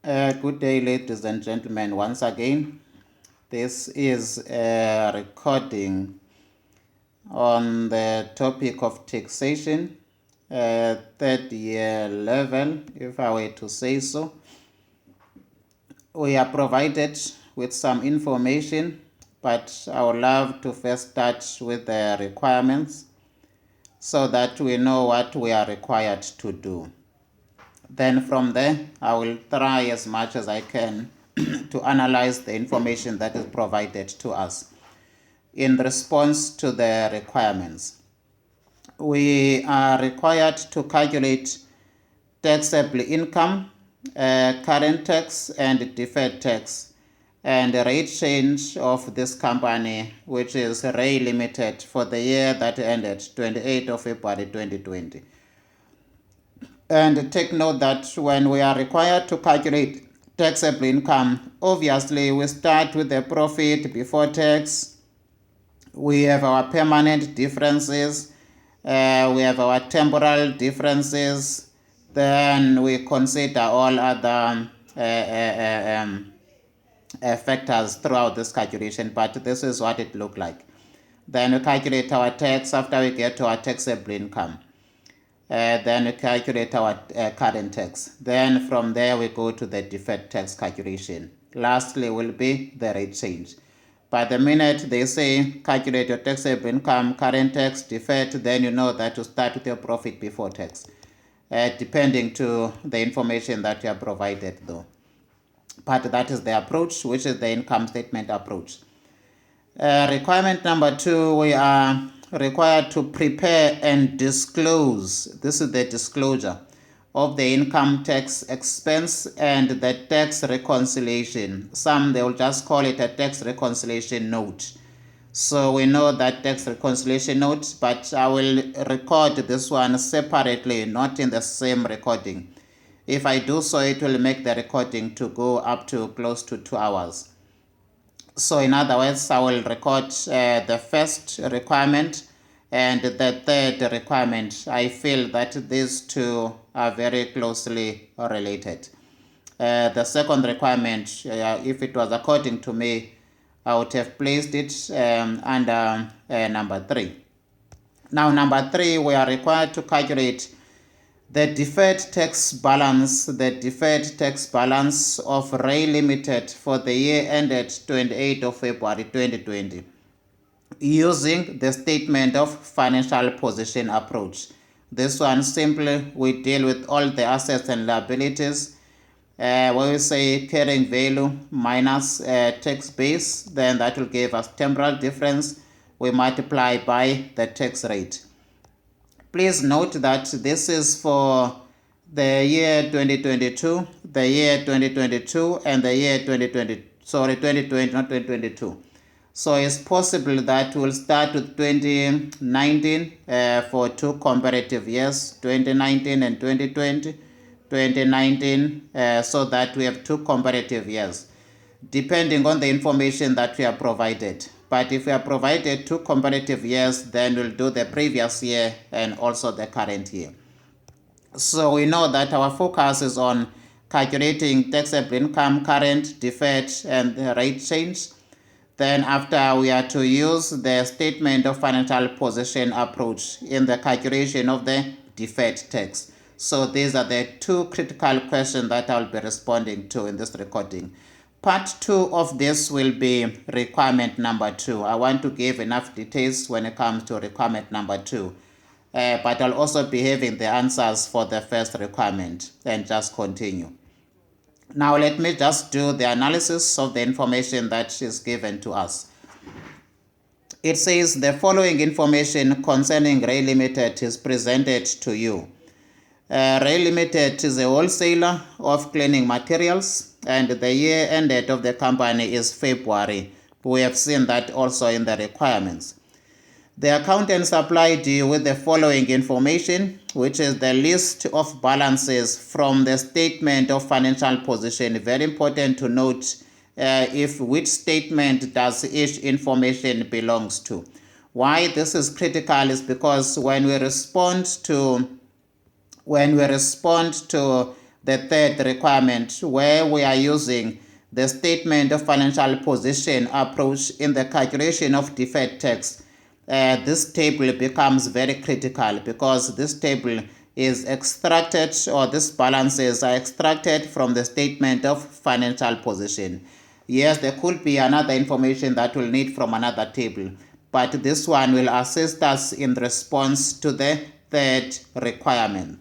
Good day, ladies and gentlemen. Once again, this is a recording on the topic of taxation, third year level, if I were to say so. We are provided with some information, but I would love to first start with the requirements so that we know what we are required to do. Then from there, I will try as much as I can to analyze the information that is provided to us in response to the requirements. We are required to calculate taxable income, current tax and deferred tax, and the rate change of this company, which is Ray Limited, for the year that ended 28th of February 2020. And take note that when we are required to calculate taxable income, obviously we start with the profit before tax. We have our permanent differences. We have our temporal differences. Then we consider all other factors throughout this calculation, but this is what it looked like. Then we calculate our tax after we get to our taxable income. Then we calculate our current tax. Then from there we go to the deferred tax calculation. Lastly will be the rate change. But the minute they say calculate your taxable income, current tax, deferred, then you know that you start with your profit before tax, depending to the information that you are provided though. But that is the approach, which is the income statement approach. Requirement number 2, we are required to prepare and disclose, this is the disclosure of the income tax expense and the tax reconciliation. Some, they will just call it a tax reconciliation note. So we know that tax reconciliation note, but I will record this one separately, not in the same recording. If I do so, it will make the recording to go up to close to 2 hours. So in other words, I will record the first requirement and the third requirement. I feel that these two are very closely related. The second requirement, if it was according to me, I would have placed it under number 3. Now, number 3, we are required to calculate the deferred tax balance, of Ray Limited for the year ended 28th of February 2020, using the statement of financial position approach. This one simply, we deal with all the assets and liabilities. When we say carrying value minus tax base, then that will give us temporal difference. We multiply by the tax rate. Please note that this is for the year 2022, the year 2022, and the year 2020, not 2022. So it's possible that we'll start with 2019 for 2 comparative years, 2019 and 2020, 2019, so that we have 2 comparative years, depending on the information that we are provided. But if we are provided 2 comparative years, then we'll do the previous year and also the current year. So we know that our focus is on calculating taxable income, current, deferred, and the rate change. Then after, we are to use the statement of financial position approach in the calculation of the deferred tax. So these are the 2 critical questions that I'll be responding to in this recording. Part 2 of this will be requirement number 2. I want to give enough details when it comes to requirement number 2. But I'll also be having the answers for the first requirement and just continue. Now let me just do the analysis of the information that is given to us. It says the following information concerning Ray Limited is presented to you. Ray Limited is a wholesaler of cleaning materials, and the year ended of the company is February. We have seen that also in the requirements. The accountant supplied you with the following information, which is the list of balances from the statement of financial position. Very important to note which statement does each information belongs to. Why this is critical is because when we respond to the third requirement, where we are using the statement of financial position approach in the calculation of deferred tax. This table becomes very critical because this table is extracted, or these balances are extracted from the statement of financial position. Yes, there could be another information that we'll need from another table, but this one will assist us in response to the third requirement.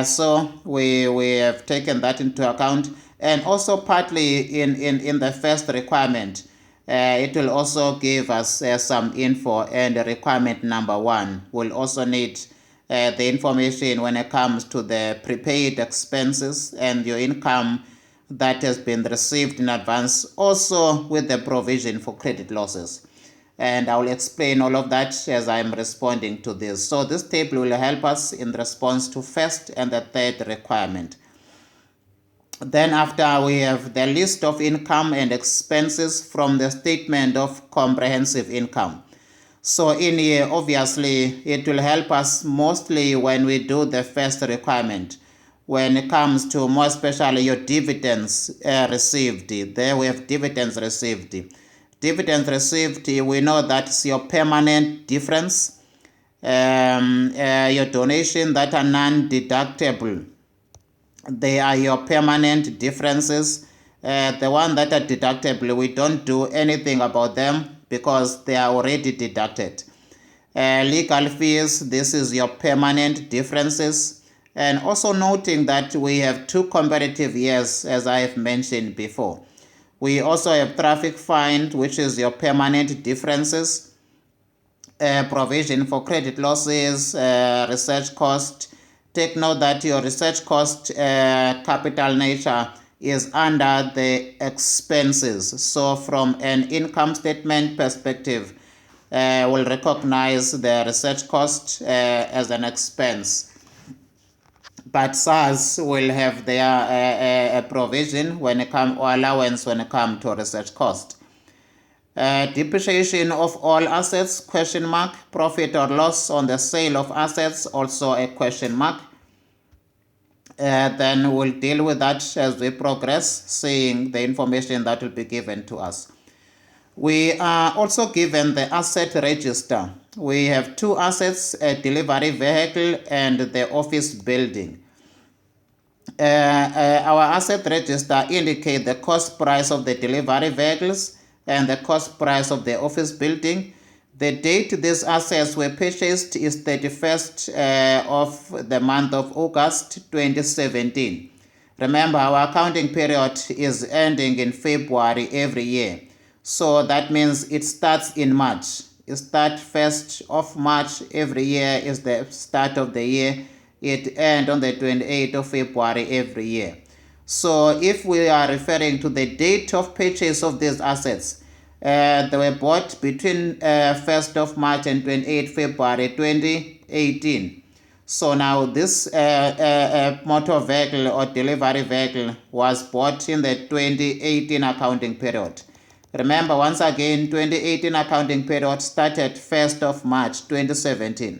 So we have taken that into account, and also partly in the first requirement, it will also give us some info, and requirement number 1 will also need the information when it comes to the prepaid expenses and your income that has been received in advance, also with the provision for credit losses. And I will explain all of that as I am responding to this. So this table will help us in response to first and the third requirement. Then after, we have the list of income and expenses from the statement of comprehensive income. So in here, obviously, it will help us mostly when we do the first requirement, when it comes to more especially your dividends received. There we have dividends received. Dividends received, we know that's your permanent difference. Your donation that are non-deductible, they are your permanent differences. The one that are deductible, we don't do anything about them because they are already deducted. Legal fees, this is your permanent differences. And also noting that we have 2 comparative years, as I have mentioned before. We also have traffic fine, which is your permanent differences. Provision for credit losses, research cost. Take note that your research cost capital nature is under the expenses. So from an income statement perspective, we'll recognize the research cost as an expense. But SARS will have their provision when it comes, or allowance when it comes to research cost. Depreciation of all assets, question mark. Profit or loss on the sale of assets, also a question mark. Then we'll deal with that as we progress, seeing the information that will be given to us. We are also given the asset register. We have 2 assets, a delivery vehicle and the office building. Our asset register indicate the cost price of the delivery vehicles and the cost price of the office building. The date these assets were purchased is 31st of the month of August 2017. Remember, our accounting period is ending in February every year. So that means it starts in March. It starts 1st of March every year is the start of the year. It ends on the 28th of February every year. So if we are referring to the date of purchase of these assets, they were bought between 1st of March and 28th February 2018. So now this motor vehicle or delivery vehicle was bought in the 2018 accounting period. Remember, once again, 2018 accounting period started 1st of March 2017.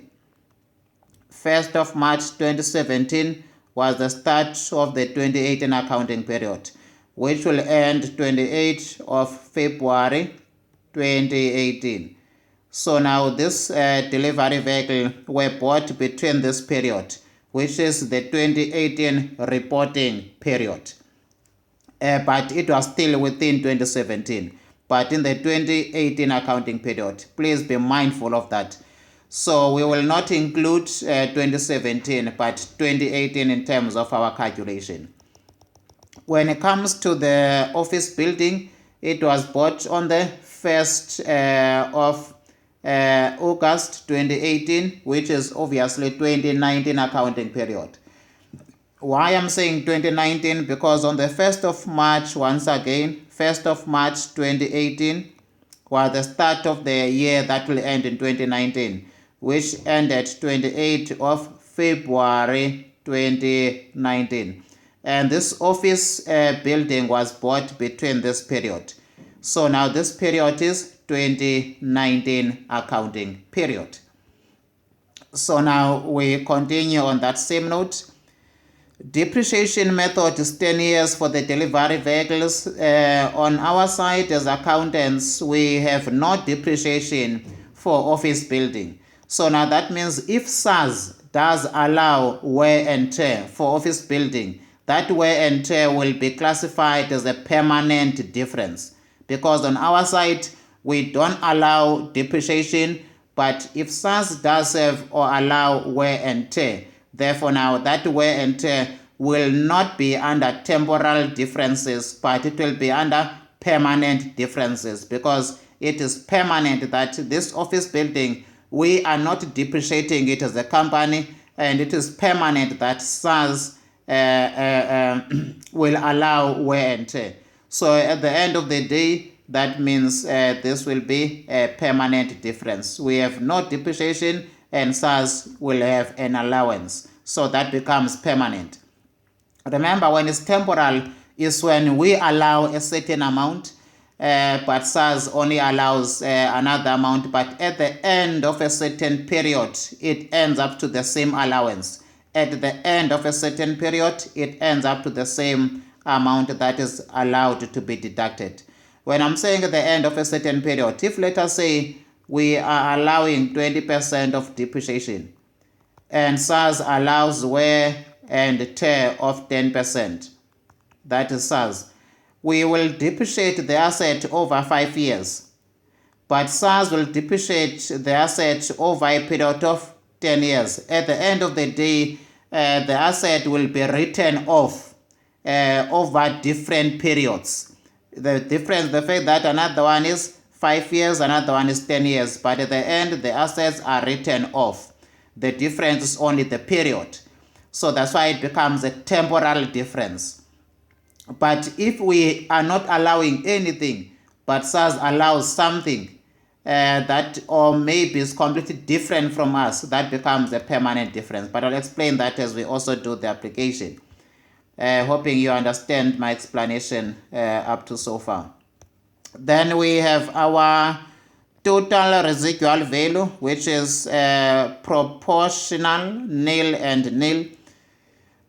1st of March 2017 was the start of the 2018 accounting period, which will end 28th of February 2018. So now this delivery vehicle were bought between this period, which is the 2018 reporting period. But it was still within 2017, but in the 2018 accounting period. Please be mindful of that. So we will not include 2017, but 2018 in terms of our calculation. When it comes to the office building, it was bought on the 1st of August 2018, which is obviously 2019 accounting period. Why I'm saying 2019? Because on the 1st of March, once again, 1st of March 2018 was the start of the year that will end in 2019, which ended 28th of February 2019. And this office building was bought between this period. So now this period is 2019 accounting period. So now we continue on that same note. Depreciation method is 10 years for the delivery vehicles. On our side as accountants, we have no depreciation for office building. So now that means if SARS does allow wear and tear for office building, that wear and tear will be classified as a permanent difference, because on our side we don't allow depreciation, but if SARS does have or allow wear and tear, therefore now that wear and tear will not be under temporal differences, but it will be under permanent differences, because it is permanent that this office building, we are not depreciating it as a company, and it is permanent that SARS will allow wear and tear. So at the end of the day, that means this will be a permanent difference. We have no depreciation and SARS will have an allowance. So that becomes permanent. Remember, when it's temporal is when we allow a certain amount, but SARS only allows another amount, but at the end of a certain period, it ends up to the same allowance. At the end of a certain period, it ends up to the same amount that is allowed to be deducted. When I'm saying at the end of a certain period, if let us say we are allowing 20% of depreciation and SARS allows wear and tear of 10%, that is SARS, we will depreciate the asset over 5 years, but SARS will depreciate the asset over a period of 10 years. At the end of the day, the asset will be written off over different periods. The difference, the fact that another one is 5 years, another one is 10 years, but at the end, the assets are written off. The difference is only the period. So that's why it becomes a temporal difference. But if we are not allowing anything, but SARS allows something that or maybe is completely different from us, that becomes a permanent difference. But I'll explain that as we also do the application. Hoping you understand my explanation up to so far. Then we have our total residual value, which is proportional, nil and nil.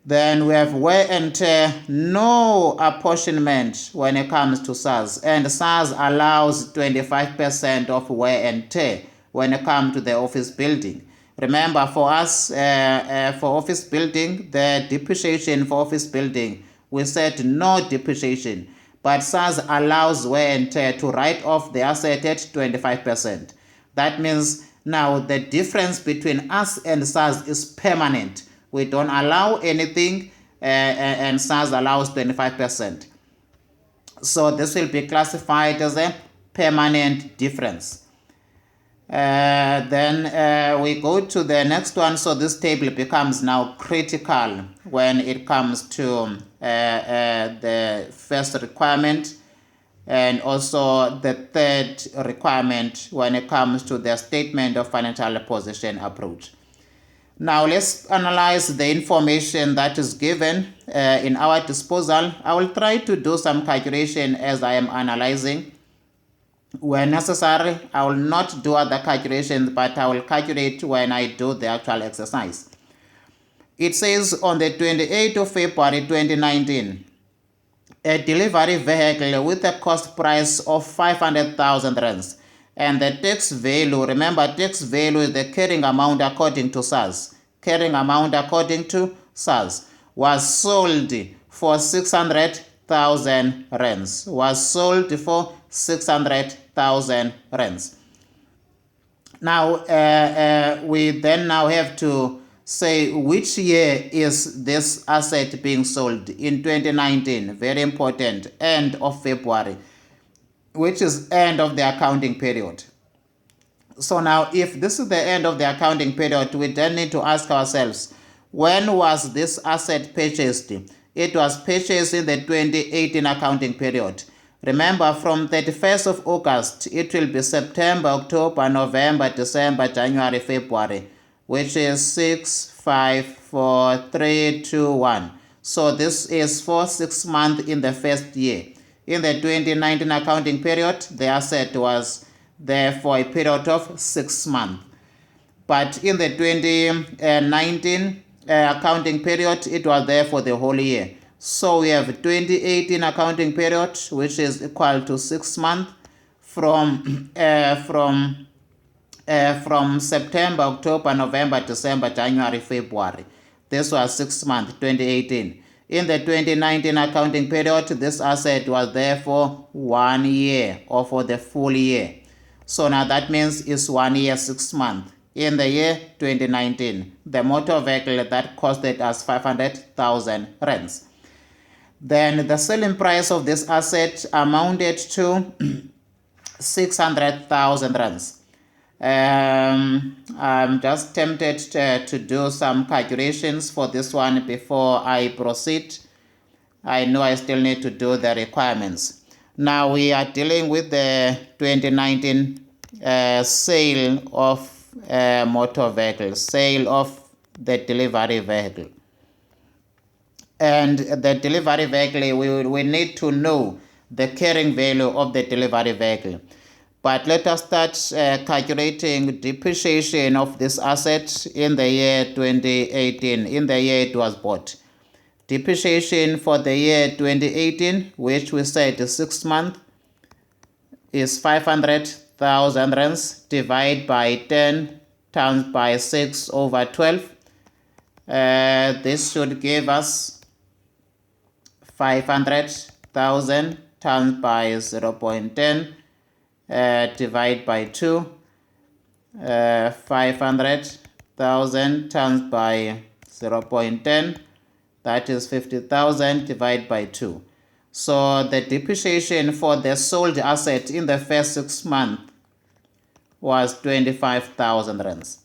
Then we have wear and tear, no apportionment when it comes to SARS, and SARS allows 25% of wear and tear when it comes to the office building. Remember, for us, for office building, the depreciation for office building, we said no depreciation, but SARS allows wear and tear to write off the asset at 25%. That means now the difference between us and SARS is permanent. We don't allow anything, and SARS allows 25%. So this will be classified as a permanent difference. Then we go to the next one. So this table becomes now critical when it comes to the first requirement and also the third requirement when it comes to the statement of financial position approach. Now let's analyze the information that is given in our disposal. I will try to do some calculation as I am analyzing. Where necessary, I will not do other calculations, but I will calculate when I do the actual exercise. It says on the 28th of February 2019, a delivery vehicle with a cost price of 500,000 rands and the tax value, remember tax value is the carrying amount according to SARS. Carrying amount according to SARS was sold for 600,000 rands. Was sold for 600,000 rands. Now we then now have to say which year is this asset being sold. In 2019, very important, end of February, which is end of the accounting period. So now if this is the end of the accounting period, we then need to ask ourselves, when was this asset purchased? It was purchased in the 2018 accounting period. Remember, from 31st of August, it will be September, October, November, December, January, February, which is 6, 5, 4, 3, 2, 1. So this is for 6 months in the first year. In the 2019 accounting period, the asset was there for a period of 6 months. But in the 2019 accounting period, it was there for the whole year. So we have 2018 accounting period, which is equal to 6 months from September, October, November, December, January, February. This was 6 months, 2018. In the 2019 accounting period, this asset was there for 1 year or for the full year. So now that means it's 1 year, 6 months. In the year 2019, the motor vehicle that costed us 500,000 rands. Then the selling price of this asset amounted to 600,000 rands. I'm just tempted to do some calculations for this one before I proceed. I know I still need to do the requirements. Now we are dealing with the 2019 sale of motor vehicle, sale of the delivery vehicle. And the delivery vehicle, we need to know the carrying value of the delivery vehicle. But let us start calculating depreciation of this asset in the year 2018, in the year it was bought. Depreciation for the year 2018, which we said is 6 months, is 500,000 rands divided by 10 times by 6 over 12. This should give us 500,000 times by 0.10. Divide by 2, 500,000 times by 0.10, that is 50,000 divided by 2. So the depreciation for the sold asset in the first 6 months was 25,000 rands.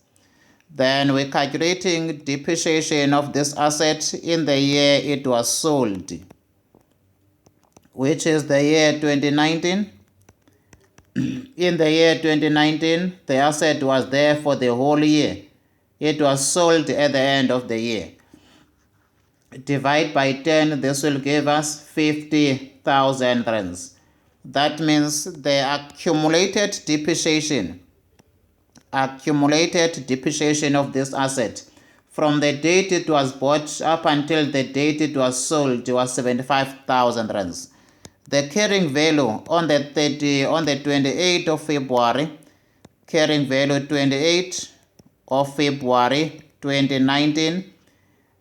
Then we're calculating depreciation of this asset in the year it was sold, which is the year 2019. In the year 2019, the asset was there for the whole year. It was sold at the end of the year. Divide by 10, this will give us 50,000 rands. That means the accumulated depreciation of this asset from the date it was bought up until the date it was sold was 75,000 rands. The carrying value on the 28th of February, carrying value 28 of February 2019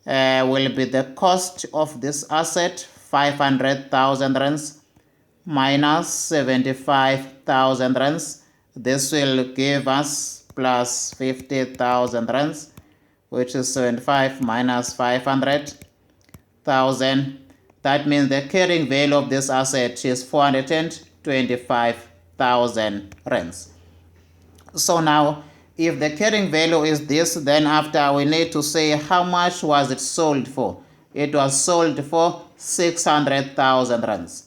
will be the cost of this asset, 500,000 rands minus 75,000 rands. This will give us plus 50,000 rands, which is 75 minus 500,000. That means the carrying value of this asset is 425,000 rands. So now, if the carrying value is this, then after we need to say how much was it sold for. It was sold for 600,000 rands.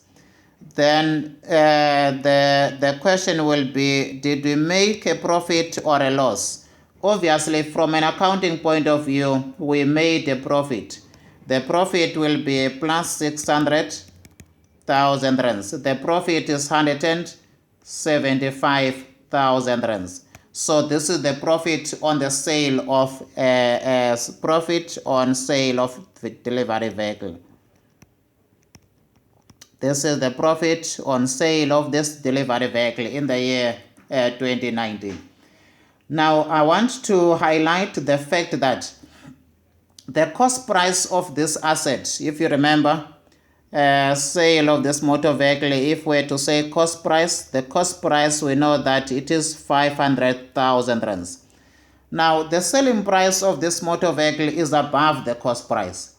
Then the question will be, did we make a profit or a loss? Obviously, from an accounting point of view, we made a profit. The profit will be plus 600,000 rands. The profit is 175,000 rands. So this is the profit on the sale of profit on sale of the delivery vehicle. This is the profit on sale of this delivery vehicle in the year 2019. Now I want to highlight the fact that the cost price of this asset, if you remember, sale of this motor vehicle, if we're to say cost price, the cost price, we know that it is 500,000 rands. Now, the selling price of this motor vehicle is above the cost price.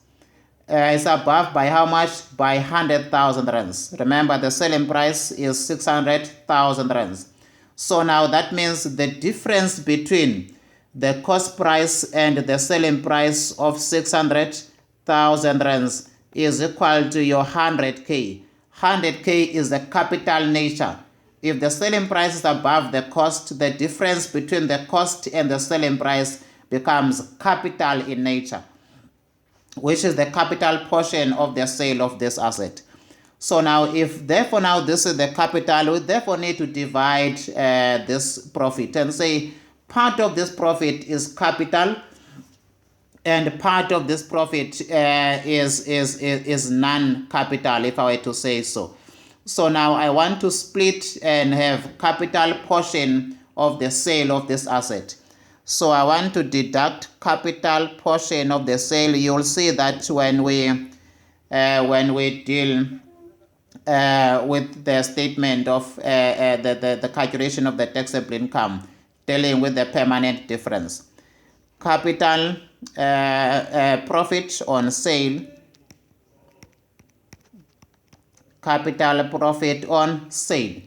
It's above by how much? By 100,000 rands. Remember, the selling price is 600,000 rands. So now that means the difference between the cost price and the selling price of 600,000 rands is equal to your 100K. 100K is the capital nature. If the selling price is above the cost, the difference between the cost and the selling price becomes capital in nature, which is the capital portion of the sale of this asset. So now, if therefore now this is the capital, we therefore need to divide this profit and say part of this profit is capital and part of this profit is non-capital, if I were to say so. So now I want to split and have capital portion of the sale of this asset. So I want to deduct capital portion of the sale. You'll see that when we deal with the statement of the calculation of the taxable income, dealing with the permanent difference. Capital profit on sale, capital profit on sale.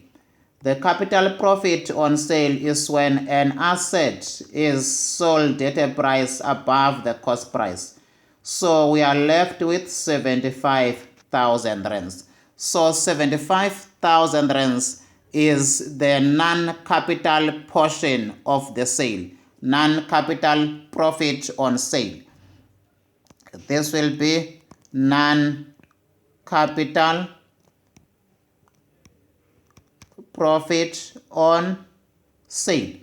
The capital profit on sale is when an asset is sold at a price above the cost price. So we are left with 75,000 rands. So 75,000 rands is the non-capital portion of the sale, non-capital profit on sale. This will be non-capital profit on sale.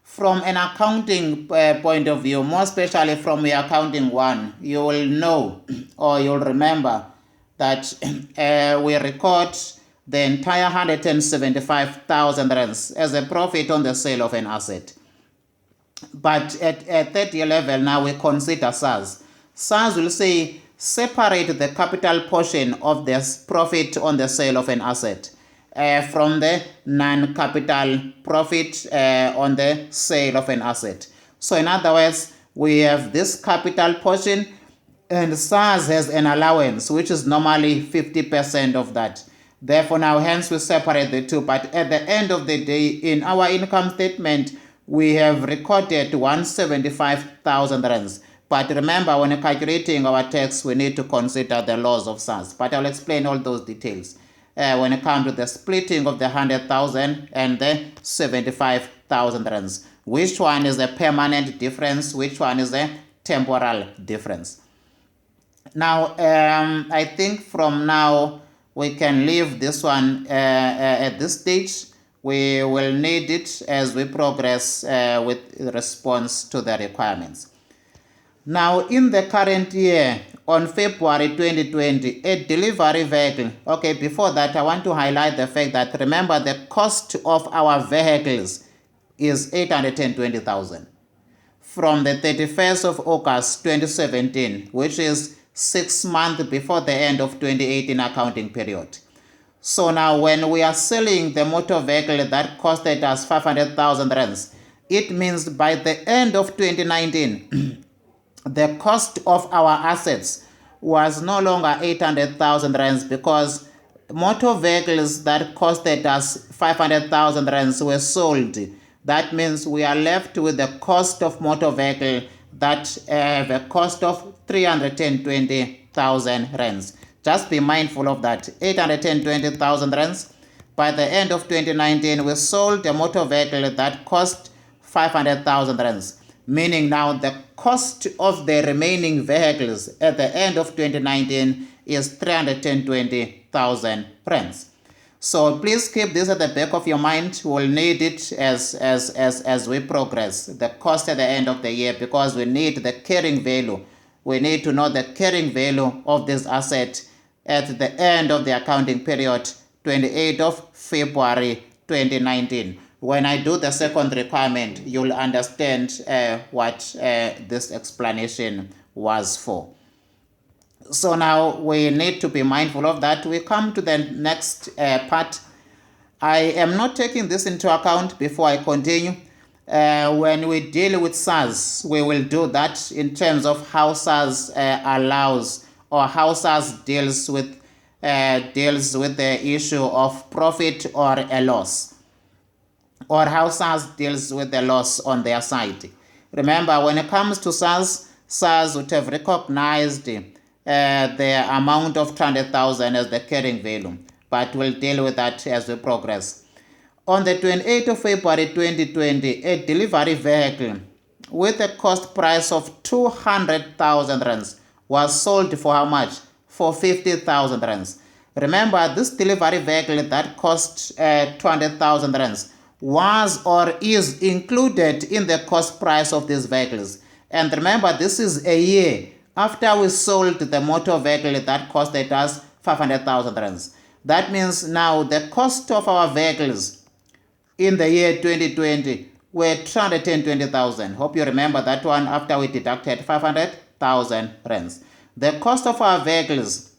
From an accounting point of view, more especially from your accounting one, you will know or you'll remember that we record the entire 175,000 rands as a profit on the sale of an asset. But at that level now we consider SARS. SARS will say separate the capital portion of this profit on the sale of an asset from the non-capital profit on the sale of an asset. So in other words, we have this capital portion and SARS has an allowance which is normally 50% of that. Therefore now hence we separate the two, but at the end of the day in our income statement we have recorded 175,000 rands. But remember, when calculating our tax we need to consider the laws of SARS, but I'll explain all those details when it comes to the splitting of the 100,000 and the 75,000 rands. Which one is the permanent difference? Which one is the temporal difference? Now, I think from now we can leave this one at this stage. We will need it as we progress with response to the requirements. Now, in the current year, on February 2020, a delivery vehicle. Okay, before that, I want to highlight the fact that, remember, the cost of our vehicles is 820,000 from the 31st of August 2017, which is 6 months before the end of 2018 accounting period. So now when we are selling the motor vehicle that costed us 500,000 rands, it means by the end of 2019, the cost of our assets was no longer 800,000 rands because motor vehicles that costed us 500,000 rands were sold. That means we are left with the cost of motor vehicle that have a cost of 320,000 rands. Just be mindful of that, 820,000 rands. By the end of 2019, we sold a motor vehicle that cost 500,000 rands. Meaning now the cost of the remaining vehicles at the end of 2019 is 320,000 rands. So please keep this at the back of your mind. We'll need it as we progress, the cost at the end of the year, because we need the carrying value. We need to know the carrying value of this asset at the end of the accounting period, 28th of February 2019. When I do the second requirement, you'll understand what this explanation was for. So now we need to be mindful of that. We come to the next part. I am not taking this into account before I continue. When we deal with SARS, we will do that in terms of how SARS allows or how SARS deals with the issue of profit or a loss, or how SARS deals with the loss on their side. Remember, when it comes to SARS, SARS would have recognized the amount of 200,000 as the carrying value, but we'll deal with that as we progress. On the 28th of February 2020, a delivery vehicle with a cost price of 200,000 rands was sold for how much? For 50,000 rands. Remember, this delivery vehicle that cost 200,000 rands was or is included in the cost price of these vehicles. And remember, this is a year after we sold the motor vehicle that costed us 500,000 rands. That means now the cost of our vehicles in the year 2020 were 220,000. Hope you remember that one after we deducted 500,000 rands. The cost of our vehicles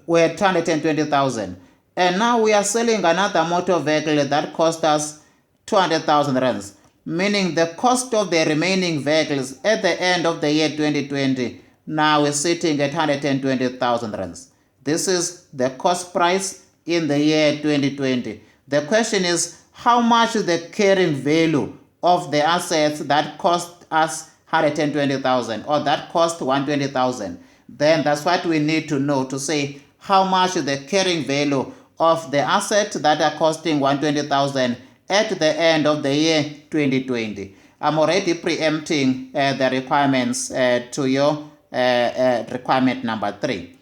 were 220,000. And now we are selling another motor vehicle that cost us 200,000 rands, meaning the cost of the remaining vehicles at the end of the year 2020 now is sitting at 120,000 rands. This is the cost price in the year 2020. The question is, how much is the carrying value of the assets that cost us 120,000 or that cost 120,000? Then that's what we need to know to say how much is the carrying value of the assets that are costing 120,000 at the end of the year 2020. I'm already preempting the requirements to your requirement number 3.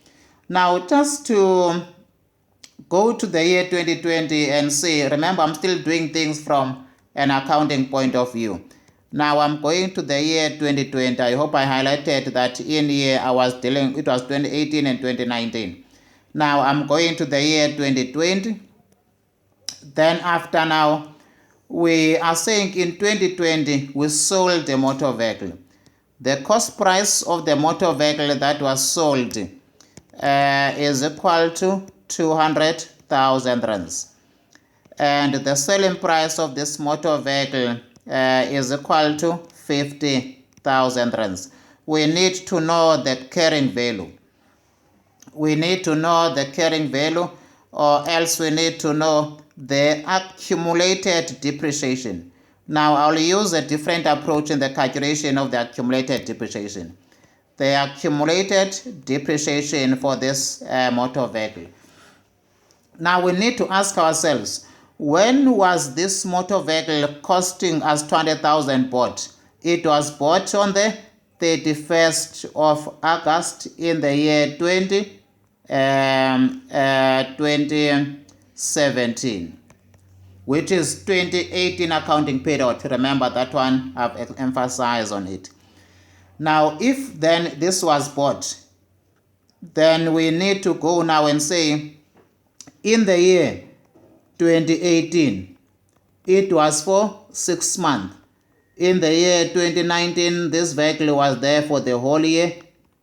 Now, just to go to the year 2020 and see, remember I'm still doing things from an accounting point of view. Now I'm going to the year 2020. I hope I highlighted that in year I was dealing, it was 2018 and 2019. Now I'm going to the year 2020. Then after now, we are saying in 2020, we sold the motor vehicle. The cost price of the motor vehicle that was sold is equal to 200,000 rands. And the selling price of this motor vehicle is equal to 50,000 rands. We need to know the carrying value. We need to know the carrying value, or else we need to know the accumulated depreciation. Now I'll use a different approach in the calculation of the accumulated depreciation. The accumulated depreciation for this motor vehicle. Now we need to ask ourselves, when was this motor vehicle costing us 200,000 bought? It was bought on the 31st of August in the year 2017, which is 2018 accounting period. Remember that one, I've emphasized on it. Now, if then this was bought, then we need to go now and say, in the year 2018, it was for 6 months. In the year 2019, this vehicle was there for the whole year,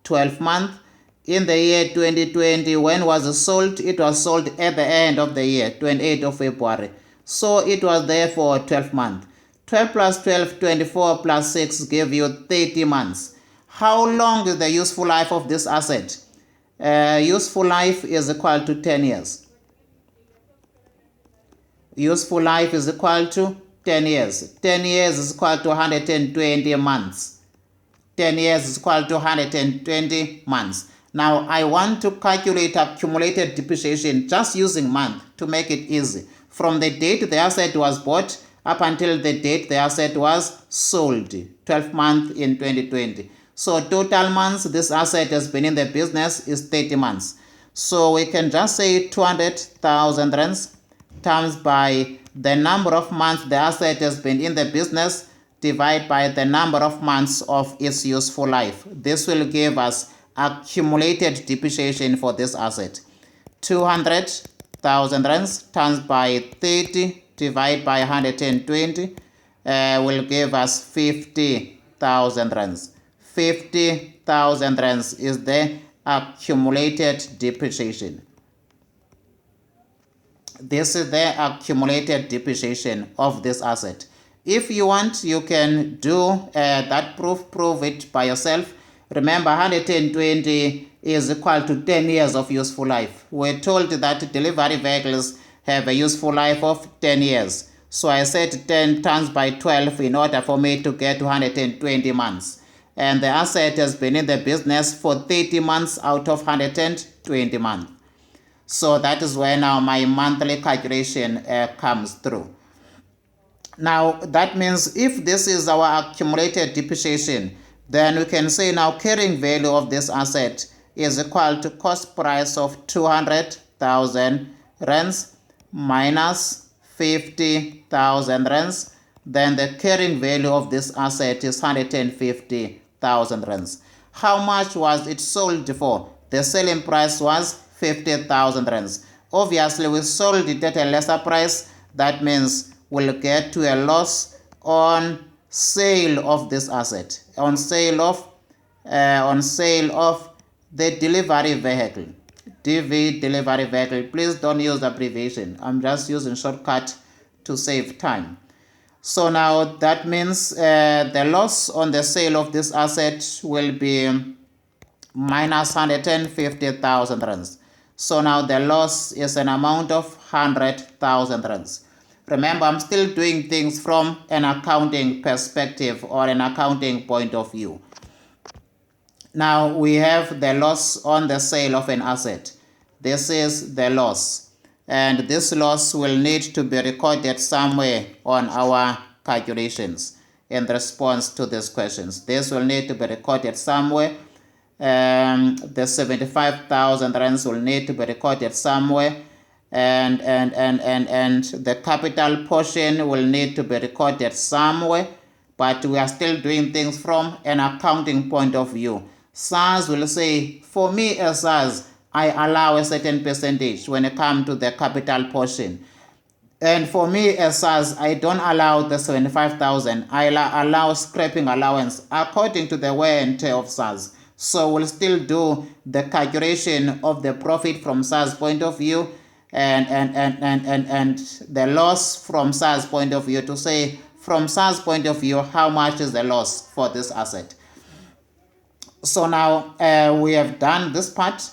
12 months. In the year 2020, when was it sold? It was sold at the end of the year, 28th of February. So it was there for 12 months. 12 plus 12, 24 plus 6 give you 30 months. How long is the useful life of this asset? Useful life is equal to 10 years. Useful life is equal to 10 years. 10 years is equal to 120 months. 10 years is equal to 120 months. Now, I want to calculate accumulated depreciation just using month to make it easy. From the date the asset was bought up until the date the asset was sold, 12 months in 2020. So total months this asset has been in the business is 30 months. So we can just say 200,000 rands times by the number of months the asset has been in the business divided by the number of months of its useful life. This will give us accumulated depreciation for this asset. 200,000 rands times by 30 divided by 120 will give us 50,000 rands. 50,000 rands is the accumulated depreciation. This is the accumulated depreciation of this asset. If you want, you can do that prove it by yourself. Remember, 120 is equal to 10 years of useful life. We're told that delivery vehicles have a useful life of 10 years. So I said 10 times by 12 in order for me to get 120 months. And the asset has been in the business for 30 months out of 120 months. So that is where now my monthly calculation comes through. Now that means if this is our accumulated depreciation, then we can say now carrying value of this asset is equal to cost price of 200,000 rands minus 50,000 rands. Then the carrying value of this asset is 150,000 50,000 rands. How much was it sold for? The selling price was 50,000 rands. Obviously, we sold it at a lesser price. That means we'll get to a loss on sale of this asset, on sale of the delivery vehicle. DV delivery vehicle. Please don't use abbreviation. I'm just using shortcut to save time. So now that means the loss on the sale of this asset will be minus 150,000 rands. So now the loss is an amount of 100,000 rands. Remember, I'm still doing things from an accounting perspective or an accounting point of view. Now we have the loss on the sale of an asset. This is the loss. And this loss will need to be recorded somewhere on our calculations in response to these questions. This will need to be recorded somewhere. The 75,000 rands will need to be recorded somewhere. And the capital portion will need to be recorded somewhere. But we are still doing things from an accounting point of view. SARS will say, for me as SARS, I allow a certain percentage when it comes to the capital portion. And for me as SARS, I don't allow the 75,000. I allow scrapping allowance according to the wear and tear of SARS. So we'll still do the calculation of the profit from SARS point of view and the loss from SARS point of view to say, from SARS point of view, how much is the loss for this asset. So now we have done this part.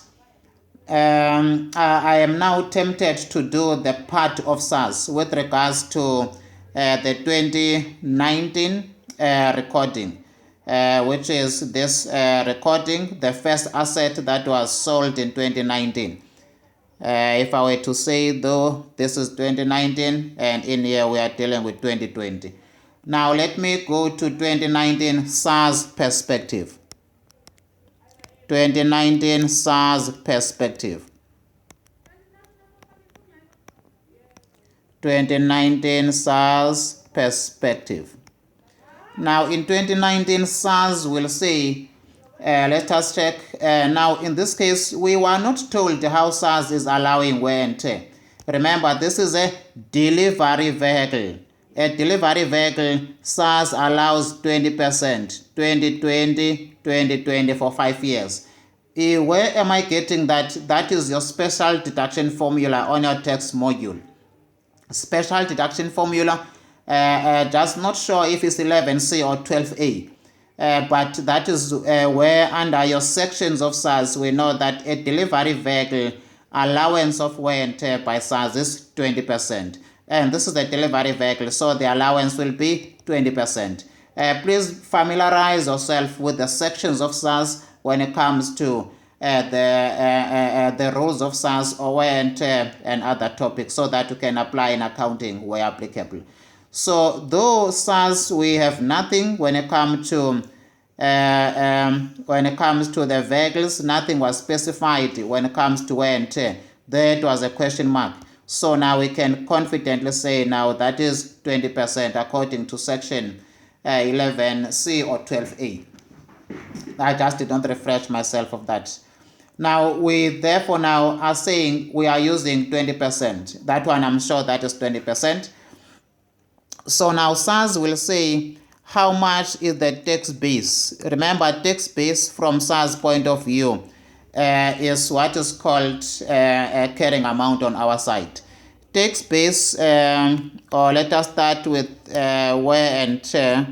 I am now tempted to do the part of SARS with regards to the 2019 recording, which is this recording, the first asset that was sold in 2019. If I were to say, though, this is 2019 and in here we are dealing with 2020. Now let me go to 2019 SARS perspective. 2019 SARS perspective. 2019 SARS perspective. Now in 2019 SARS will say, let us check. Now in this case, we were not told how SARS is allowing wear and tear. Remember, this is a delivery vehicle. A delivery vehicle, SARS allows 20%, 2020, 2020 for 5 years. Where am I getting that? That is your special deduction formula on your tax module. Special deduction formula, just not sure if it's 11C or 12A. But that is where under your sections of SARS, we know that a delivery vehicle allowance of wear and tear by SARS is 20%. And this is the delivery vehicle, so the allowance will be 20%. Please familiarize yourself with the sections of SARS when it comes to the rules of SARS or wear and tear and other topics, so that you can apply in accounting where applicable. So though SARS, we have nothing when it comes to the vehicles, nothing was specified when it comes to wear and tear. There it was a question mark. So now we can confidently say now that is 20% according to section 11C or 12A. I just did not refresh myself of that. Now we therefore now are saying we are using 20%. That one I'm sure that is 20%. So now SARS will say how much is the tax base. Remember, tax base from SARS point of view is what is called a carrying amount on our side. Tax base, or let us start with wear and tear.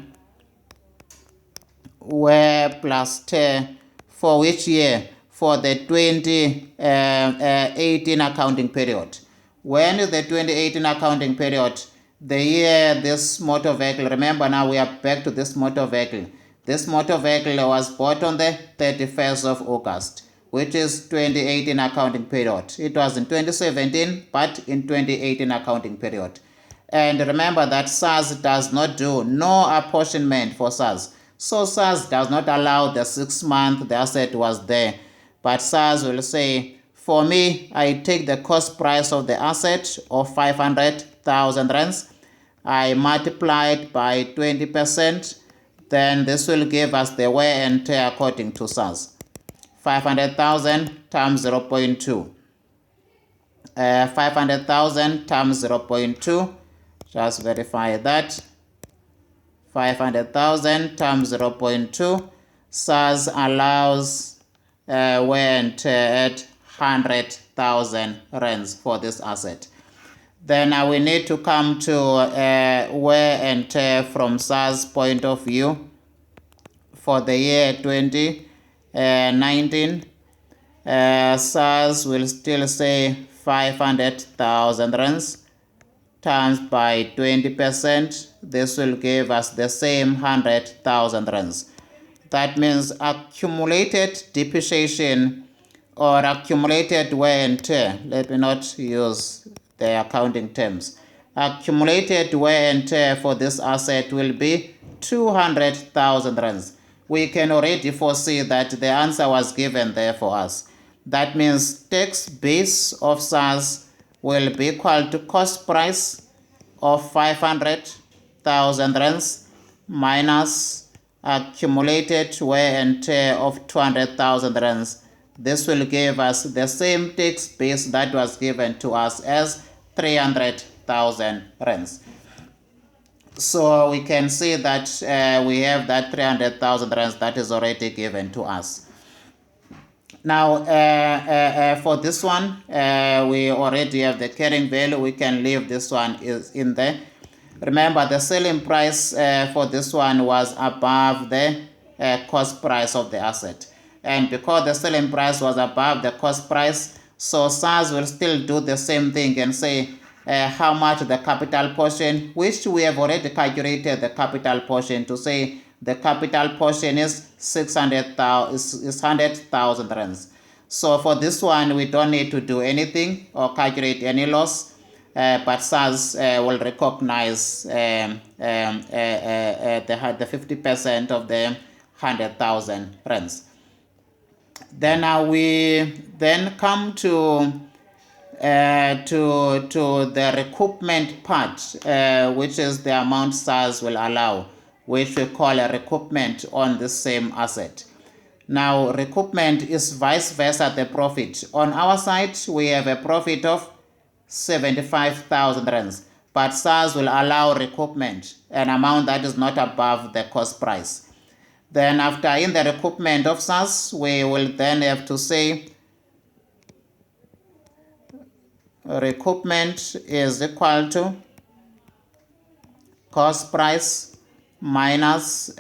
Wear plus tear for which year? For the 2018 accounting period. When is the 2018 accounting period? The year this motor vehicle, remember now we are back to this motor vehicle. This motor vehicle was bought on the 31st of August, which is 2018 accounting period. It was in 2017, but in 2018 accounting period. And remember that SARS does not do no apportionment for SARS. So SARS does not allow the 6 month the asset was there. But SARS will say, for me, I take the cost price of the asset of 500,000 rands. I multiply it by 20%. then this will give us the wear and tear according to SAS. 500,000 times 0.2. 500,000 times 0.2. Just verify that. 500,000 times 0.2. SAS allows wear and tear at 100,000 rands for this asset. Then we need to come to wear and tear from SAS point of view for the year 2019. SAS will still say 500,000 rands times by 20%. This will give us the same 100,000 rands. That means accumulated depreciation or accumulated wear and tear. Let me not use the accounting terms. Accumulated wear and tear for this asset will be 200,000 rands. We can already foresee that the answer was given there for us. That means tax base of SAS will be equal to cost price of 500,000 rands minus accumulated wear and tear of 200,000 rands. This will give us the same tax base that was given to us as 300,000 rands. So we can see that we have that 300,000 rands that is already given to us. Now for this one, we already have the carrying value. We can leave this one is in there. Remember, the selling price for this one was above the cost price of the asset. And because the selling price was above the cost price, so SAS will still do the same thing and say how much the capital portion, which we have already calculated the capital portion to say the capital portion is 100,000 rands. So for this one, we don't need to do anything or calculate any loss. But SAS will recognize the 50% of the 100,000 rands. Then we then come to the recoupment part, which is the amount SAS will allow, which we call a recoupment on the same asset. Now, recoupment is vice versa the profit. On our side, we have a profit of 75,000 rands, but SAS will allow recoupment, an amount that is not above the cost price. Then after in the recoupment of SAS, we will then have to say recoupment is equal to cost price minus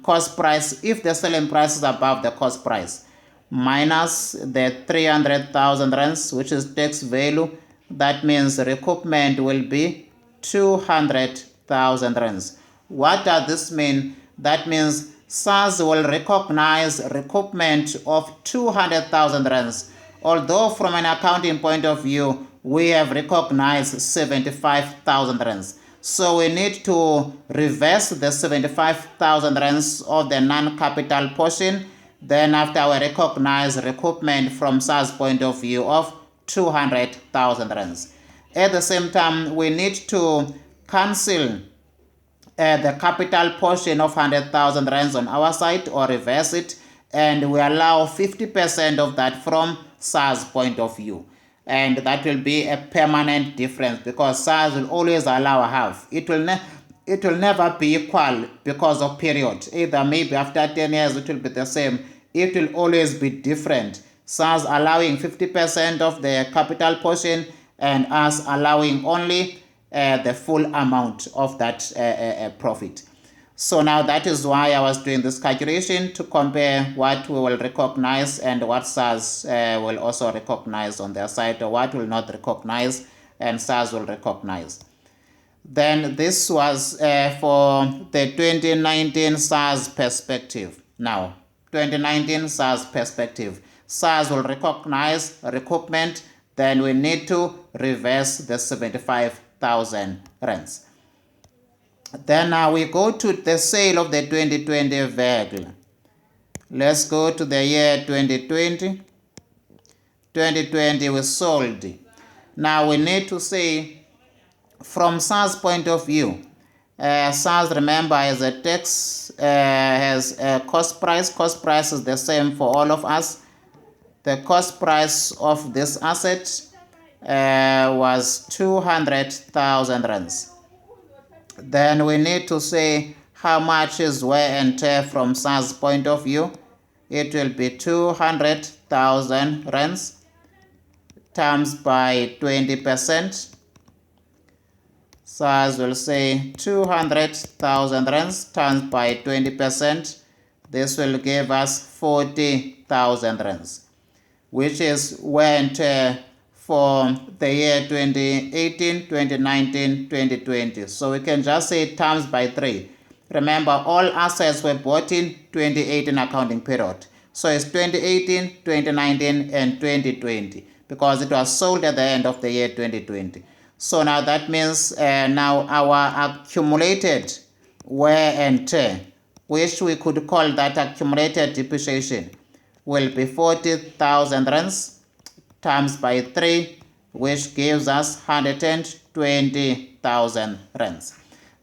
cost price if the selling price is above the cost price minus the 300,000 rands, which is tax value. That means recoupment will be 200,000 rands. What does this mean? That means SAS will recognize recoupment of 200,000 rands. Although from an accounting point of view, we have recognized 75,000 rands. So we need to reverse the 75,000 rands of the non-capital portion. Then after we recognize recoupment from SAS point of view of 200,000 rands. At the same time, we need to cancel the capital portion of 100,000 rands on our side or reverse it, and we allow 50% of that from SAS point of view. And that will be a permanent difference because SAS will always allow half. It will never be equal because of period. Either maybe after 10 years it will be the same. It will always be different. SAS allowing 50% of the capital portion and us allowing only the full amount of that profit. So now that is why I was doing this calculation to compare what we will recognize and what SAS will also recognize on their side, or what will not recognize and SAS will recognize. Then this was for the 2019 SAS perspective. Now, 2019 SAS perspective. SAS will recognize recoupment, then we need to reverse the 75,000 rands. Then we go to the sale of the 2020 vehicle. Let's go to the year 2020. 2020 we sold. Now we need to say from SAS point of view, SARS, remember, is a tax, has a cost price. Cost price is the same for all of us. The cost price of this asset was 200,000 rands. Then we need to say how much is wear and tear from SARS point of view. It will be 200,000 rands times by 20%. SARS will say 200,000 rands times by 20%. This will give us 40,000 rands, which is wear and tear for the year 2018, 2019, 2020. So we can just say times by 3. Remember, all assets were bought in 2018 accounting period. So it's 2018, 2019, and 2020 because it was sold at the end of the year 2020. So now that means now our accumulated wear and tear, which we could call that accumulated depreciation, will be 40,000 rands times by 3, which gives us 120,000 rands.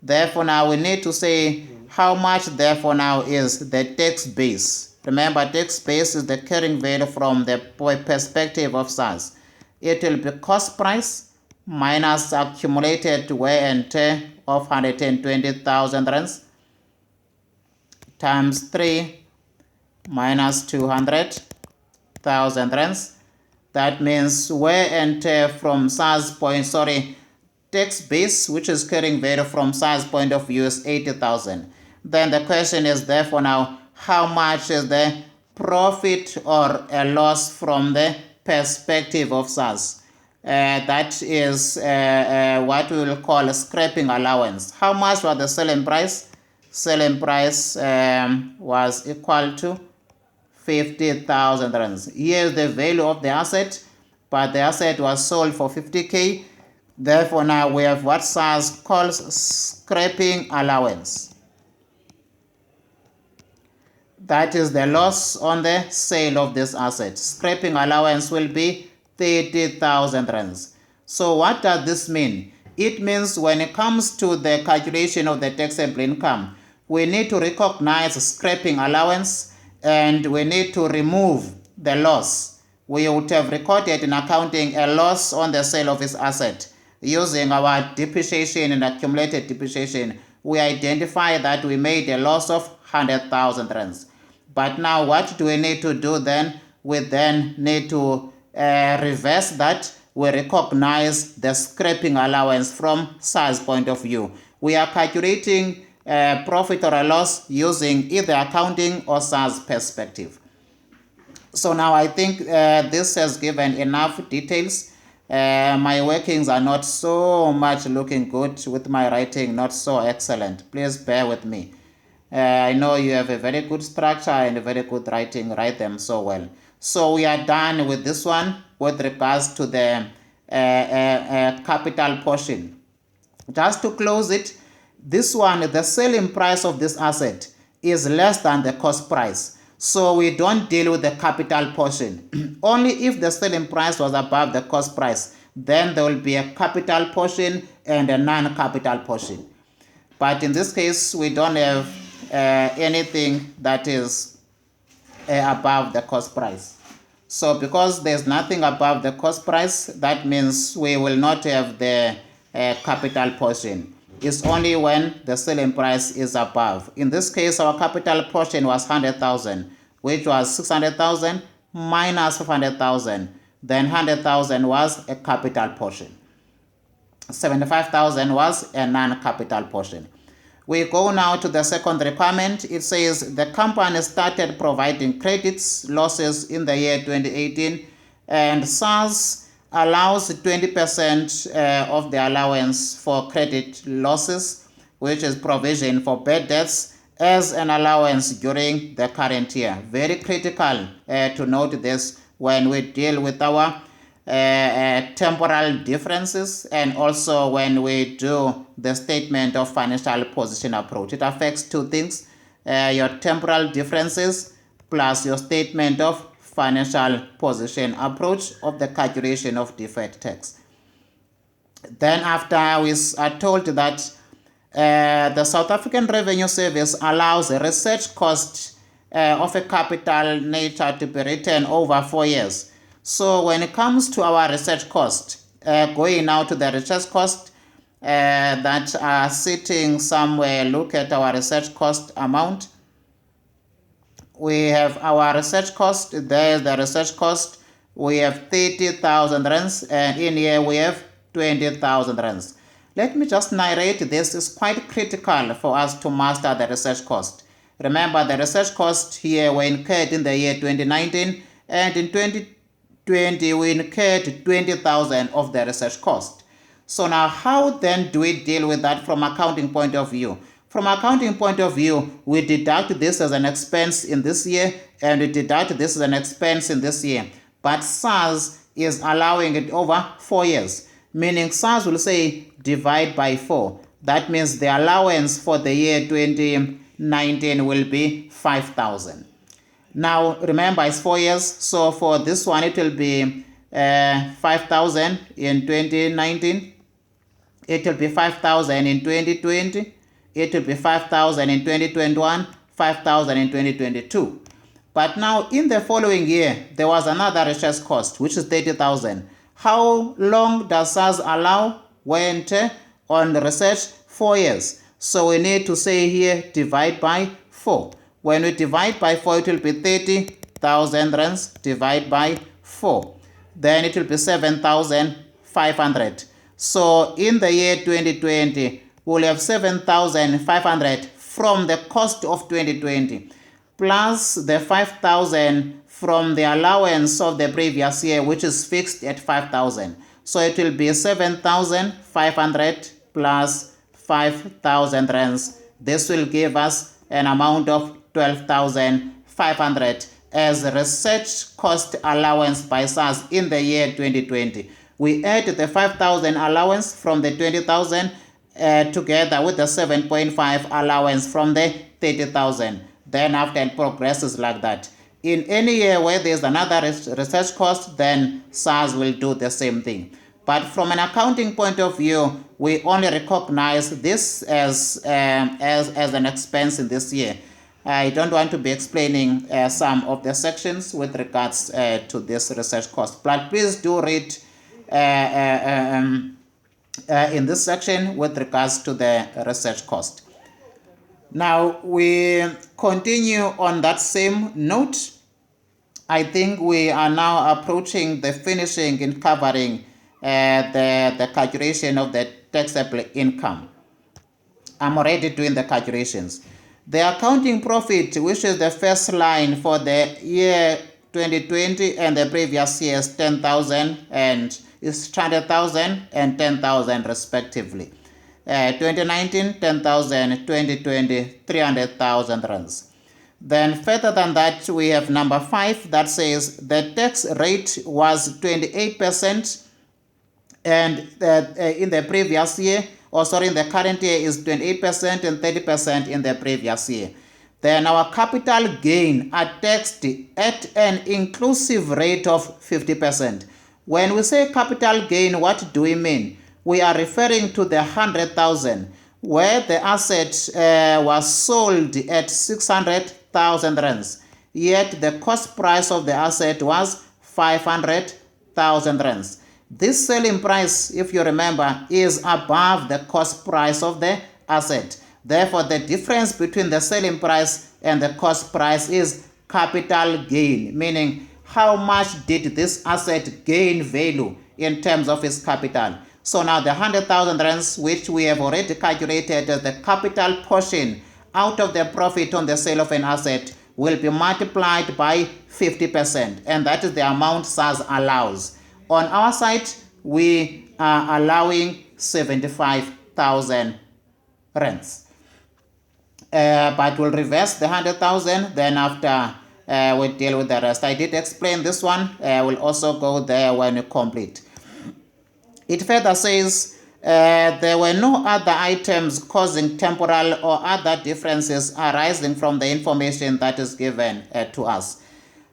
Therefore, now we need to say how much, therefore, now is the tax base. Remember, tax base is the carrying value from the perspective of SARS. It will be cost price minus accumulated wear and tear of 120,000 rands times 3 minus 200,000 rands. That means wear and tear from SARS point, tax base, which is carrying value from SARS point of view, is 80,000. Then the question is, therefore, now how much is the profit or a loss from the perspective of SARS? That is what we will call a scrapping allowance. How much was the selling price? Selling price was equal to 50,000 rands. Here is the value of the asset, but the asset was sold for 50K. Therefore, now we have what SARS calls scrapping allowance. That is the loss on the sale of this asset. Scrapping allowance will be 30,000 rands. So what does this mean? It means when it comes to the calculation of the taxable income, we need to recognize scrapping allowance and we need to remove the loss. We would have recorded in accounting a loss on the sale of this asset. Using our depreciation and accumulated depreciation, we identify that we made a loss of 100,000 rands. But now what do we need to do then? We then need to reverse that. We recognize the scrapping allowance from SARS point of view. We are calculating profit or a loss using either accounting or SARS perspective. So now I think this has given enough details. My workings are not so much looking good with my writing, not so excellent. Please bear with me. I know you have a very good structure and a very good writing, write them so well. So we are done with this one with regards to the capital portion. Just to close it, this one, the selling price of this asset is less than the cost price. So we don't deal with the capital portion. Only if the selling price was above the cost price, then there will be a capital portion and a non-capital portion. But in this case, we don't have anything that is above the cost price. So because there's nothing above the cost price, that means we will not have the capital portion. It's only when the selling price is above. In this case, our capital portion was 100,000, which was 600,000 minus 500,000. Then 100,000 was a capital portion. 75,000 was a non-capital portion. We go now to the second requirement. It says the company started providing credits losses in the year 2018, and SARS allows 20% of the allowance for credit losses, which is provision for bad debts, as an allowance during the current year. Very critical to note this when we deal with our temporal differences and also when we do the statement of financial position approach. It affects two things, your temporal differences plus your statement of financial position approach of the calculation of deferred tax. Then after we are told that The South African Revenue Service allows a research cost of a capital nature to be written over 4 years. So when it comes to our research cost, going now to the research cost that are sitting somewhere, look at our research cost amount. We have our research cost, there's the research cost, we have 30,000 rands, and in here we have 20,000 rands. Let me just narrate this. Is quite critical for us to master the research cost. Remember, the research cost here were incurred in the year 2019, and in 2020 we incurred 20,000 of the research cost. So now how then do we deal with that from accounting point of view? From accounting point of view, we deduct this as an expense in this year, and we deduct this as an expense in this year. But SARS is allowing it over 4 years, meaning SARS will say divide by 4. That means the allowance for the year 2019 will be 5,000. Now remember, it's 4 years, so for this one it will be 5,000 in 2019, it will be 5,000 in 2020, it will be 5,000 in 2021, 5,000 in 2022. But now in the following year, there was another research cost, which is 30,000. How long does SARS allow? Went on the research 4 years. So we need to say here divide by 4. When we divide by 4, it will be 30,000 rands divided by 4. Then it will be 7,500. So in the year 2020, we'll have 7,500 from the cost of 2020, plus the 5,000 from the allowance of the previous year, which is fixed at 5,000. So it will be 7,500 plus 5,000 rands. This will give us an amount of 12,500 as research cost allowance by SARS in the year 2020. We add the 5,000 allowance from the 20,000 together with the 7.5 allowance from the 30,000. Then after it progresses like that. In any year where there's another research cost, then SARS will do the same thing. But from an accounting point of view, we only recognize this as an expense in this year. I don't want to be explaining some of the sections with regards to this research cost, but please do read in this section with regards to the research cost. Now we continue on that same note. I think we are now approaching the finishing in covering the calculation of the taxable income. I'm already doing the calculations. The accounting profit, which is the first line for the year 2020 and the previous year, is 10,000 and is 100,000 and 10,000 respectively. 2019 10,000, 2020 300,000 rands. Then further than that, we have number 5 that says the tax rate was 28%, and in the previous year, in the current year is 28% and 30% in the previous year. Then our capital gain are taxed at an inclusive rate of 50%. When we say capital gain, what do we mean? We are referring to the 100,000 where the asset was sold at 600,000 rands, yet the cost price of the asset was 500,000 rands. This selling price, if you remember, is above the cost price of the asset. Therefore, the difference between the selling price and the cost price is capital gain, meaning how much did this asset gain value in terms of its capital. So now the 100,000 rands, which we have already calculated as the capital portion out of the profit on the sale of an asset, will be multiplied by 50%, and that is the amount SARS allows. On our side, we are allowing 75,000 rands. But we'll reverse the 100,000, then after we deal with the rest. I did explain this one. We'll also go there when we complete. It further says there were no other items causing temporal or other differences arising from the information that is given to us.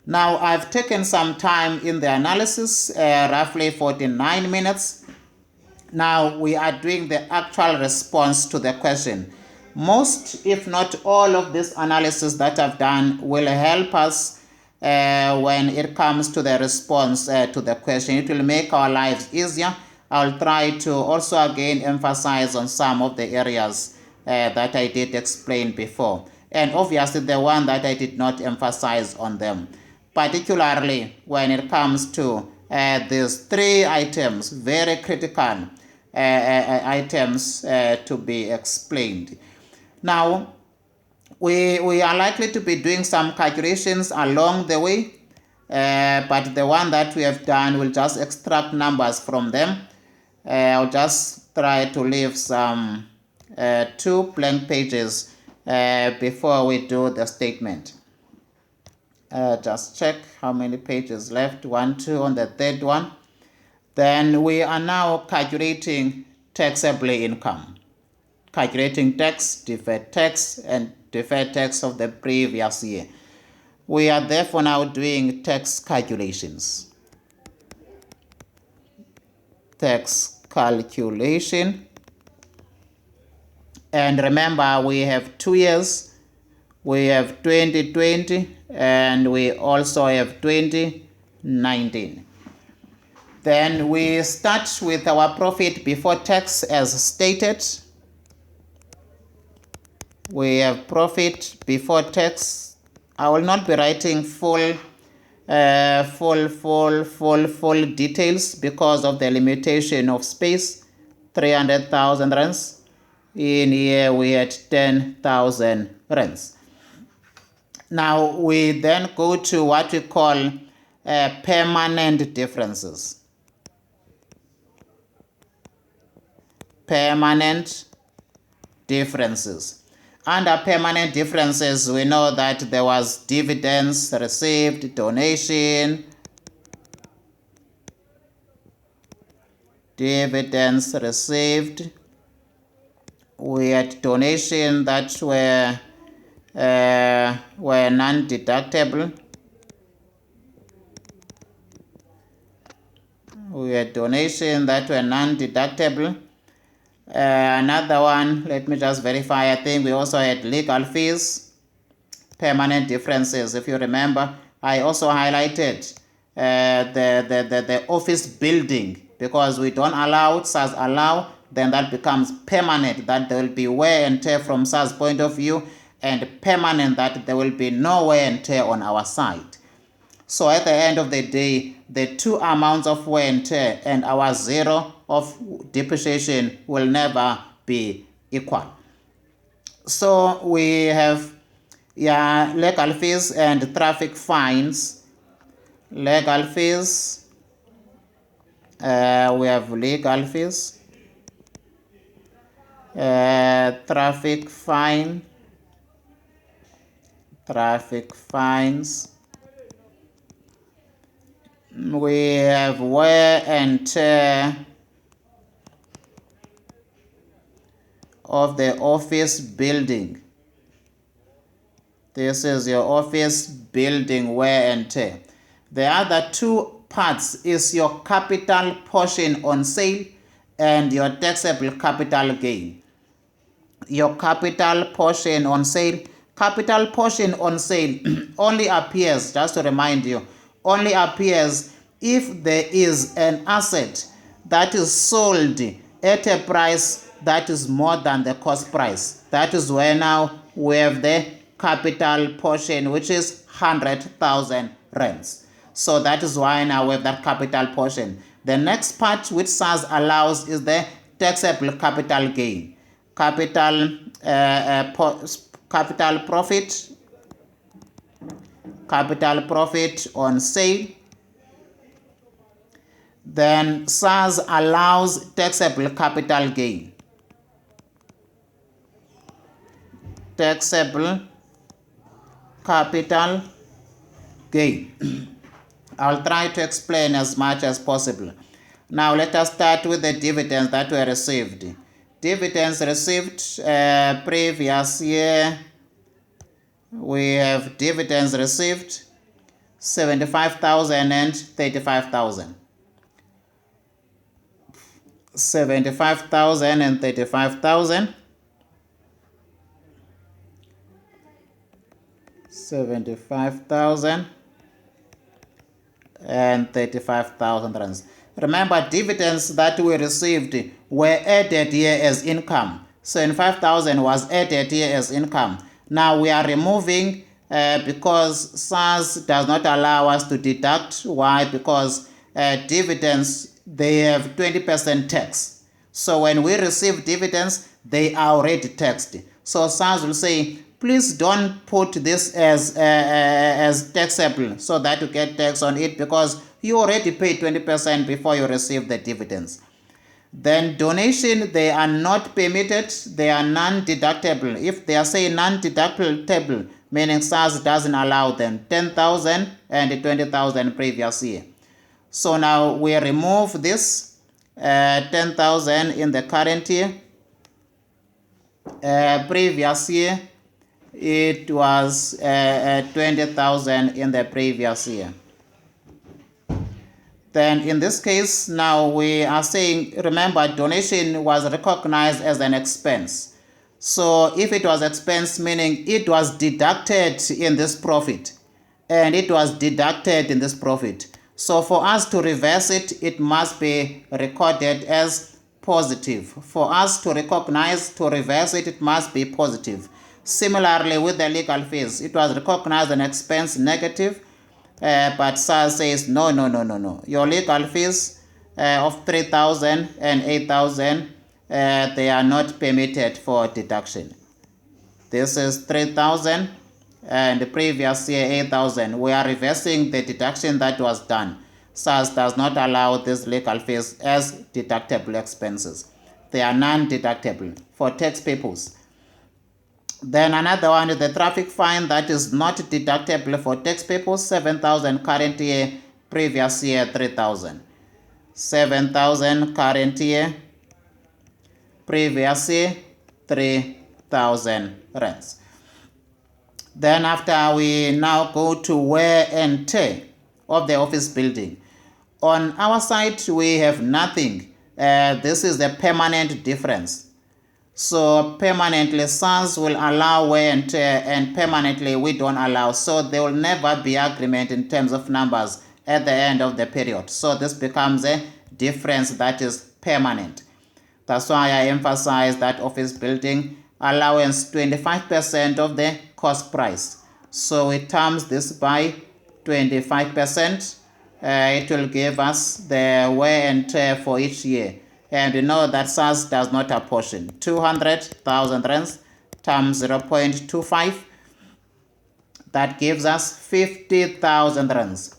Now, I've taken some time in the analysis, roughly 49 minutes, Now we are doing the actual response to the question. Most, if not all, of this analysis that I've done will help us when it comes to the response to the question. It will make our lives easier. I'll try to also again emphasize on some of the areas that I did explain before, and obviously the one that I did not emphasize on them, particularly when it comes to these three items, very critical items to be explained. Now, we are likely to be doing some calculations along the way, but the one that we have done will just extract numbers from them. I'll just try to leave some 2 blank pages before we do the statement. Just check how many pages left. 1, 2 on the third one. Then we are now calculating taxable income. Calculating tax, deferred tax, and deferred tax of the previous year. We are therefore now doing tax calculations. Tax calculation. And remember, we have 2 years. We have 2020 and we also have 2019. Then we start with our profit before tax as stated. We have profit before tax. I will not be writing full details because of the limitation of space. 300,000 rands. In here we had 10,000 rands. Now we then go to what we call permanent differences. Permanent differences. Under permanent differences, we know that there was dividends received, donation, dividends received. We had donation that were non-deductible. We had donation that were non-deductible. Another one, let me just verify. I think we also had legal fees, permanent differences. If you remember, I also highlighted the office building, because we don't allow, SARS allow, then that becomes permanent, that there will be wear and tear from SARS point of view, and permanent, that there will be no wear and tear on our side. So at the end of the day, the two amounts of wear and tear and our zero of depreciation will never be equal. So we have legal fees and traffic fines. Legal fees, we have legal fees, traffic fines, we have wear and tear of the office building. This is your office building wear and tear. The other two parts is your capital portion on sale and your taxable capital gain. Your capital portion on sale. Capital portion on sale only appears, just to remind you, only appears if there is an asset that is sold at a price that is more than the cost price. That is where now we have the capital portion, which is 100,000 rands. So that is why now we have that capital portion. The next part which SARS allows is the taxable capital gain. Capital profit on sale. Then SARS allows taxable capital gain. Taxable capital gain. I'll try to explain as much as possible. Now let us start with the dividends that were received. Dividends received previous year, we have dividends received 75,000 and 35,000. 75,000 and 35,000. 75,000 and 35,000 rands. Remember, dividends that we received were added here as income. 75,000 was added here as income. Now we are removing because SARS does not allow us to deduct. Why? Because dividends, they have 20% tax. So when we receive dividends, they are already taxed. So SARS will say, please don't put this as taxable so that you get tax on it, because you already paid 20% before you receive the dividends. Then donation, they are not permitted, they are non-deductible. If they are saying non-deductible, meaning SARS doesn't allow them, 10,000 and 20,000 previous year. So now we remove this 10,000 in the current year. Previous year, it was 20,000 in the previous year. Then in this case, now we are saying, remember, donation was recognized as an expense. So if it was expense, meaning it was deducted in this profit, and it was deducted in this profit. So for us to reverse it, it must be recorded as positive. For us to recognize, to reverse it, it must be positive. Similarly, with the legal fees, it was recognized an expense negative, but SARS says, no. Your legal fees of 3,000 and 8,000, they are not permitted for deduction. This is 3,000 and the previous year 8,000. We are reversing the deduction that was done. SARS does not allow these legal fees as deductible expenses. They are non-deductible for tax purposes. Then another one is the traffic fine that is not deductible for tax purposes, 7,000 current year, previous year 3,000. 7,000 current year, previous year 3,000 rands. Then after, we now go to wear and tear of the office building. On our side, we have nothing. This is the permanent difference. So permanently, SARS will allow wear and tear, and permanently we don't allow. So there will never be agreement in terms of numbers at the end of the period. So this becomes a difference that is permanent. That's why I emphasize that office building allowance 25% of the cost price. So we times this by 25%. It will give us the wear and tear for each year. And we know that SARS does not apportion. 200,000 rands times 0.25. That gives us 50,000 rands.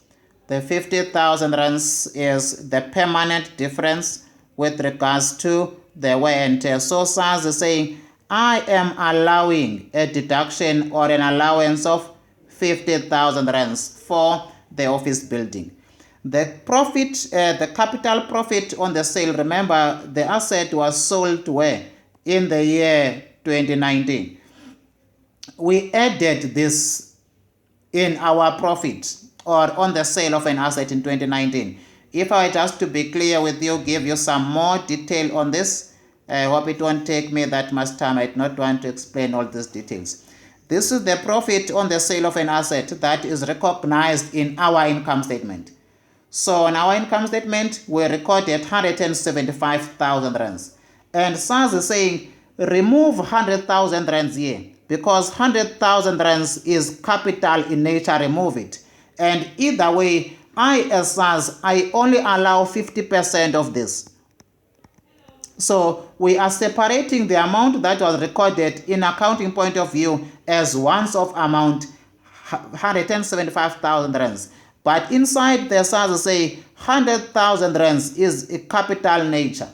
The 50,000 rands is the permanent difference with regards to the wear and tear. So SARS is saying, I am allowing a deduction or an allowance of 50,000 rands for the office building. The profit, the capital profit on the sale, remember the asset was sold where? In the year 2019. We added this in our profit or on the sale of an asset in 2019. If I just to be clear with you, give you some more detail on this, I hope it won't take me that much time. I do not want to explain all these details. This is the profit on the sale of an asset that is recognized in our income statement. So on our income statement, we recorded 175,000 rands. And SARS is saying, remove 100,000 rands here, because 100,000 rands is capital in nature, remove it. And either way, I as SARS, I only allow 50% of this. So we are separating the amount that was recorded in accounting point of view as once-off amount, 175,000 rands. But inside the SARS say 100,000 rands is a capital nature.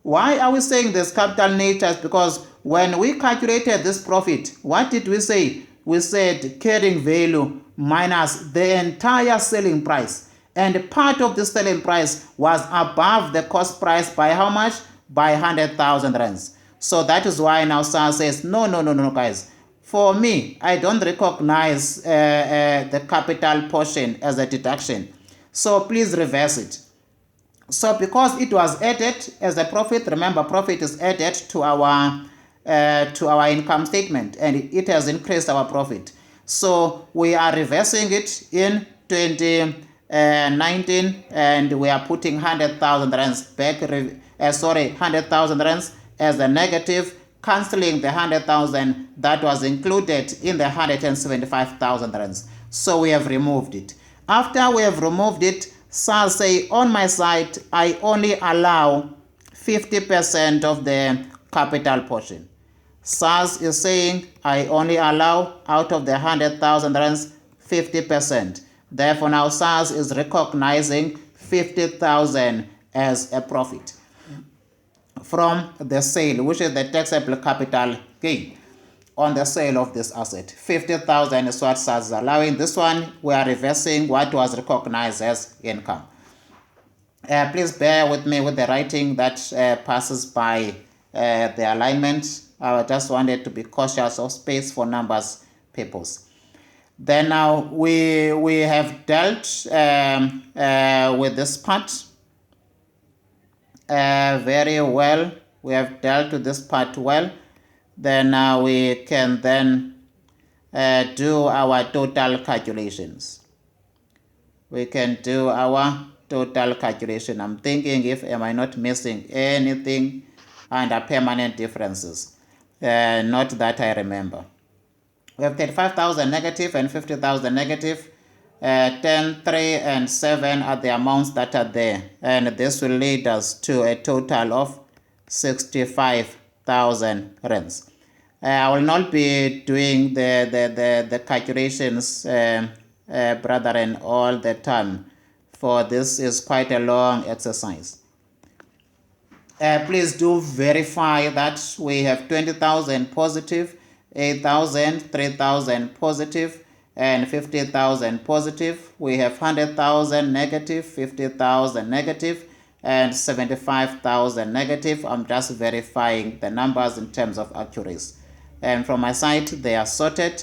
Why are we saying this capital nature? Is because when we calculated this profit, what did we say? We said carrying value minus the entire selling price. And part of the selling price was above the cost price by how much? By 100,000 rands. So that is why now SARS says, no, guys. For me, I don't recognize the capital portion as a deduction. So please reverse it. So because it was added as a profit, remember profit is added to our income statement, and it has increased our profit. So we are reversing it in 2019, and we are putting 100,000 rands back. 100,000 rands as a negative, cancelling the 100,000 that was included in the 175,000 rands. So we have removed it. After we have removed it, SARS say on my side I only allow 50% of the capital portion. SARS is saying I only allow out of the 100,000 rands 50%. Therefore now SARS is recognizing 50,000 as a profit from the sale, which is the taxable capital gain on the sale of this asset. 50,000 is what SARS is allowing. This one we are reversing what was recognized as income. Please bear with me with the writing that passes by the alignment. I just wanted to be cautious of space for numbers purpose. Then now we have dealt with this part very well. We have dealt with this part well. Then we can then do our total calculations. We can do our total calculation. I'm thinking if am I not missing anything under permanent differences. Not that I remember. We have 35,000 negative and 50,000 negative. 10, 3, and 7 are the amounts that are there, and this will lead us to a total of 65,000 rands. I will not be doing the calculations, brethren, all the time, for this is quite a long exercise. Please do verify that we have 20,000 positive, 8,000, 3,000 positive, and 50,000 positive. We have 100,000 negative, 50,000 negative, and 75,000 negative. I'm just verifying the numbers in terms of accuracy. And from my side, they are sorted.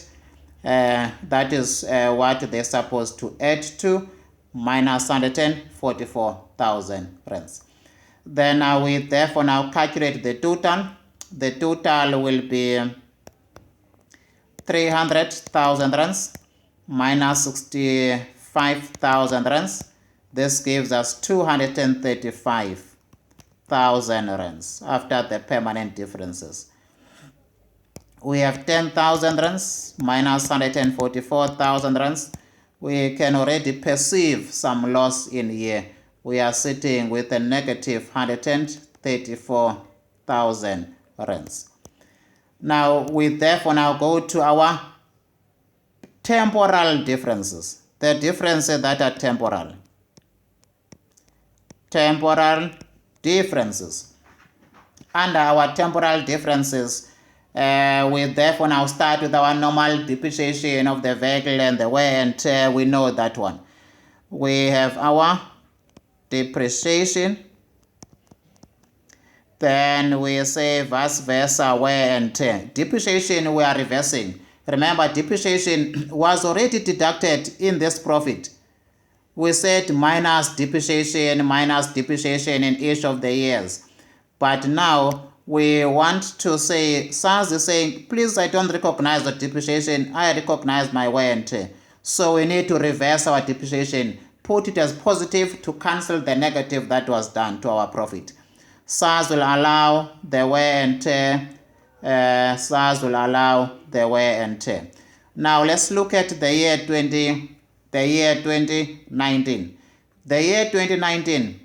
That is what they're supposed to add to, minus 144,000 rands. Then we therefore now calculate the total. The total will be 300,000 rands minus 65,000 rands. This gives us 235,000 rands after the permanent differences. We have 10,000 rands minus 144,000 rands. We can already perceive some loss in here. We are sitting with a negative 134,000 rands. Now we therefore now go to our temporal differences. The differences that are temporal. Temporal differences. Under our temporal differences, we therefore now start with our normal depreciation of the vehicle and the wear and tear. We know that one. We have our depreciation. Then we say vice versa, wear and tear. Depreciation we are reversing. Remember, depreciation was already deducted in this profit. We said minus depreciation in each of the years. But now we want to say, SARS is saying, please, I don't recognize the depreciation. I recognize my wear and tear. So we need to reverse our depreciation, put it as positive to cancel the negative that was done to our profit. SARS will allow the wear and tear. SARS will allow the wear and tear. Now let's look at the year 2019. The year 2019,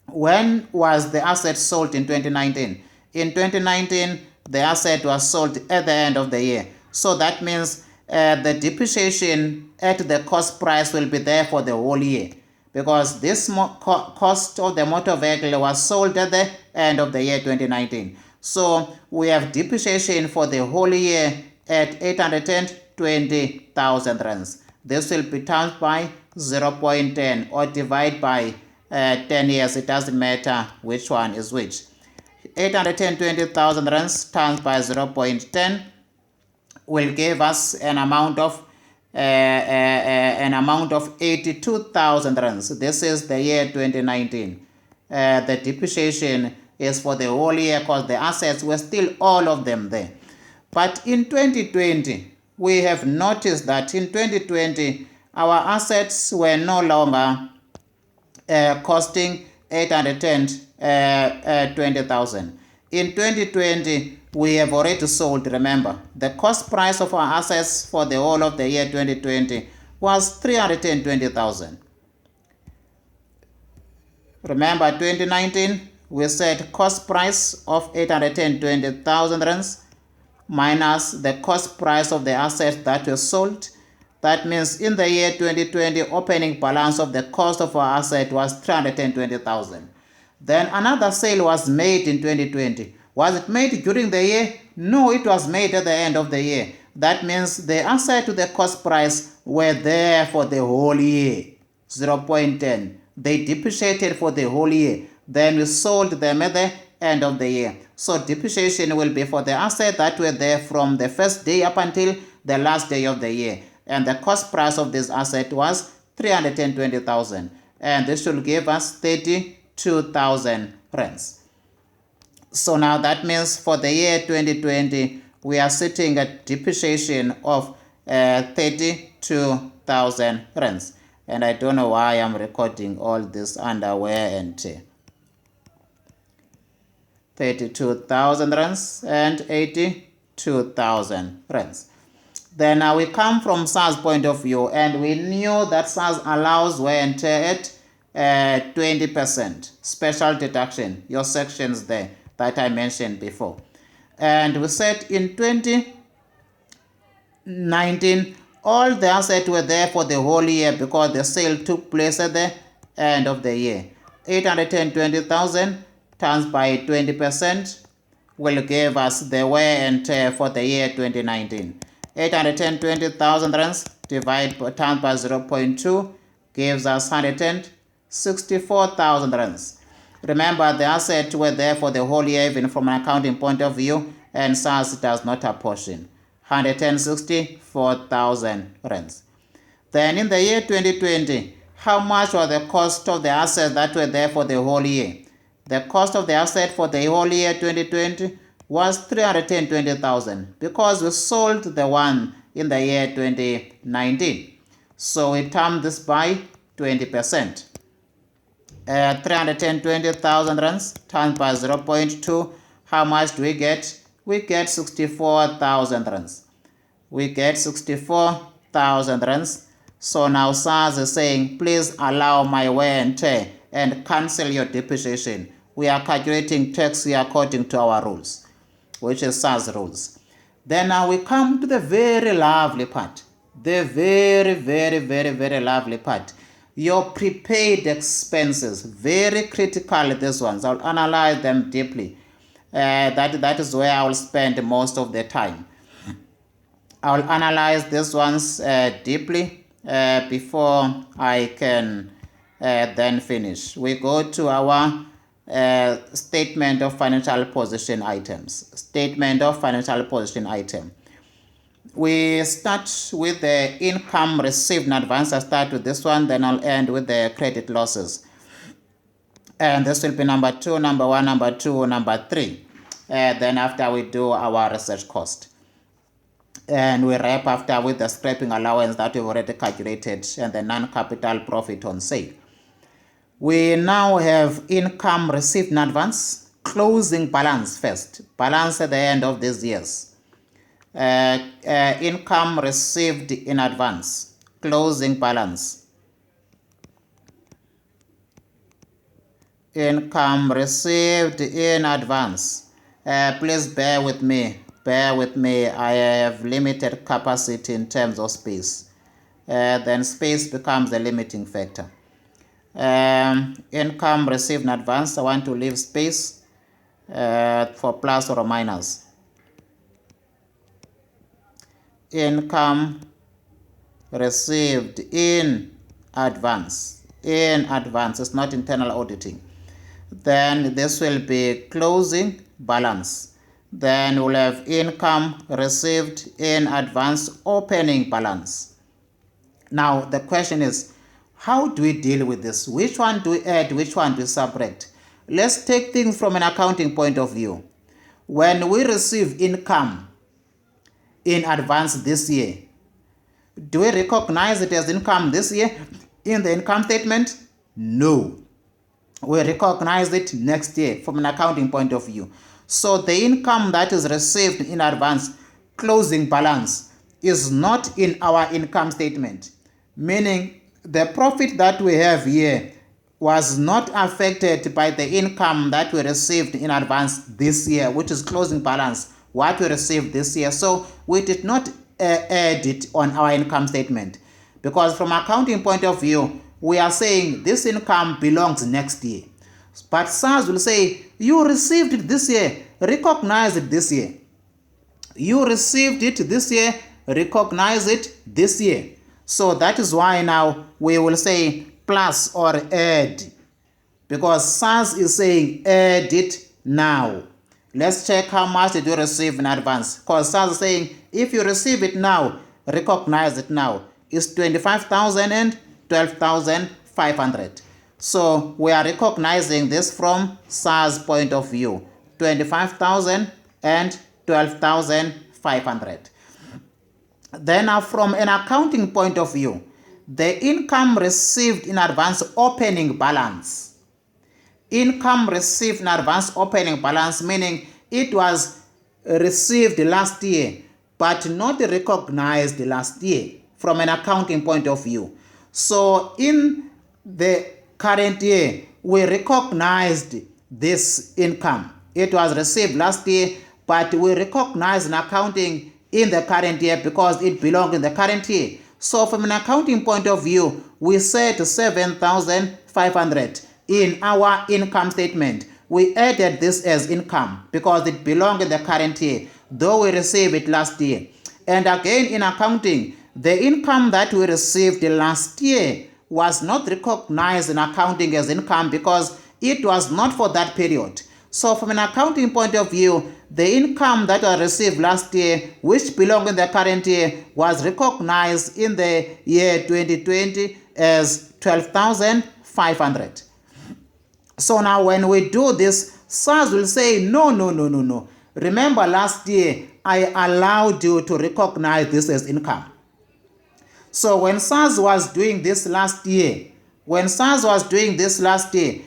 when was the asset sold in 2019? In 2019, the asset was sold at the end of the year. So that means the depreciation at the cost price will be there for the whole year, because this cost of the motor vehicle was sold at the end of the year 2019. So we have depreciation for the whole year at 820,000 rands. This will be times by 0.10 or divide by 10 years. It doesn't matter which one is which. 820,000 rands times by 0.10 will give us an amount of 82,000 rands. This is the year 2019. the depreciation is for the whole year because the assets were still all of them there. But in 2020, we have noticed that in 2020, our assets were no longer costing 820,000. In 2020, we have already sold, remember, the cost price of our assets for the whole of the year 2020 was 320,000. Remember 2019, we said cost price of 820,000 rands minus the cost price of the assets that were sold. That means in the year 2020, opening balance of the cost of our asset was 320,000. Then another sale was made in 2020. Was it made during the year? No, it was made at the end of the year. That means the asset to the cost price were there for the whole year, 0.10. They depreciated for the whole year. Then we sold them at the end of the year. So depreciation will be for the asset that were there from the first day up until the last day of the year. And the cost price of this asset was 320,000. And this should give us 32,000 rands. So now that means for the year 2020, we are sitting at depreciation of 32,000 rands. And I don't know why I'm recording all this under wear and tear. 32,000 rands and 82,000 rands. Then we come from SARS point of view, and we knew that SARS allows wear and tear at 20% special deduction, your sections there that I mentioned before. And we said in 2019, all the assets were there for the whole year because the sale took place at the end of the year. 820,000 times by 20% will give us the wear and tear for the year 2019. 820,000 rands divided times by 0.2 gives us 164,000 rands. Remember, the assets were there for the whole year even from an accounting point of view, and SARS does not apportion. 164,000 rands. Then in the year 2020, how much was the cost of the assets that were there for the whole year? The cost of the asset for the whole year 2020 was 320,000 because we sold the one in the year 2019. So we termed this by 20%. 320,000 rands times by 0.2. How much do we get? We get 64,000 rands. We get 64,000 rands. So now SARS is saying, please allow my wear and tear and cancel your depreciation. We are calculating tax here according to our rules, which is SARS rules. Then now we come to the very lovely part. The very, very, very, very lovely part. Your prepaid expenses, very critical, these ones. I'll analyze them deeply. That is where I will spend most of the time. I will analyze these ones deeply before I can then finish. We go to our statement of financial position items. Statement of financial position item. We start with the income received in advance. I start with this one, then I'll end with the credit losses. And this will be number 2, number 1, number 2, number 3. Then after we do our research cost. And we wrap after with the scraping allowance that we've already calculated and the non-capital profit on sale. We now have income received in advance, closing balance first, balance at the end of these years. Income received in advance, closing balance. Income received in advance. Please bear with me. Bear with me. I have limited capacity in terms of space. Then space becomes the limiting factor. Income received in advance. I want to leave space for plus or minus. Income received in advance. In advance. It's not internal auditing. Then this will be closing balance. Then we'll have income received in advance, opening balance. Now the question is, how do we deal with this? Which one do we add? Which one do we subtract? let's take things from an accounting point of view. When we receive income in advance this year, do we recognize it as income this year in the income statement? No. We recognize it next year from an accounting point of view. So the income that is received in advance, closing balance, is not in our income statement, meaning the profit that we have here was not affected by the income that we received in advance this year, which is closing balance, what we received this year. So we did not add it on our income statement, because from accounting point of view, we are saying this income belongs next year. But SARS will say, you received it this year, recognize it this year. You received it this year, recognize it this year. So that is why now we will say plus or add, because SARS is saying add it now. Let's check how much did you receive in advance, because SARS is saying if you receive it now, recognize it now. It's 25,000 and 12,500. So we are recognizing this from SARS point of view, 25,000 and 12,500. Then from an accounting point of view, the income received in advance opening balance. Income received in advance opening balance, meaning it was received last year but not recognized last year from an accounting point of view. So in the current year, we recognized this income. It was received last year, but we recognize in accounting in the current year because it belonged in the current year. So from an accounting point of view, we said 7,500 in our income statement. We added this as income because it belonged in the current year, though we received it last year. And again, in accounting, the income that we received last year was not recognized in accounting as income because it was not for that period. So from an accounting point of view, the income that was received last year, which belonged in the current year, was recognized in the year 2020 as 12,500. So now when we do this, SARS will say, no. Remember last year, I allowed you to recognize this as income. So when SARS was doing this last year, when SARS was doing this last year,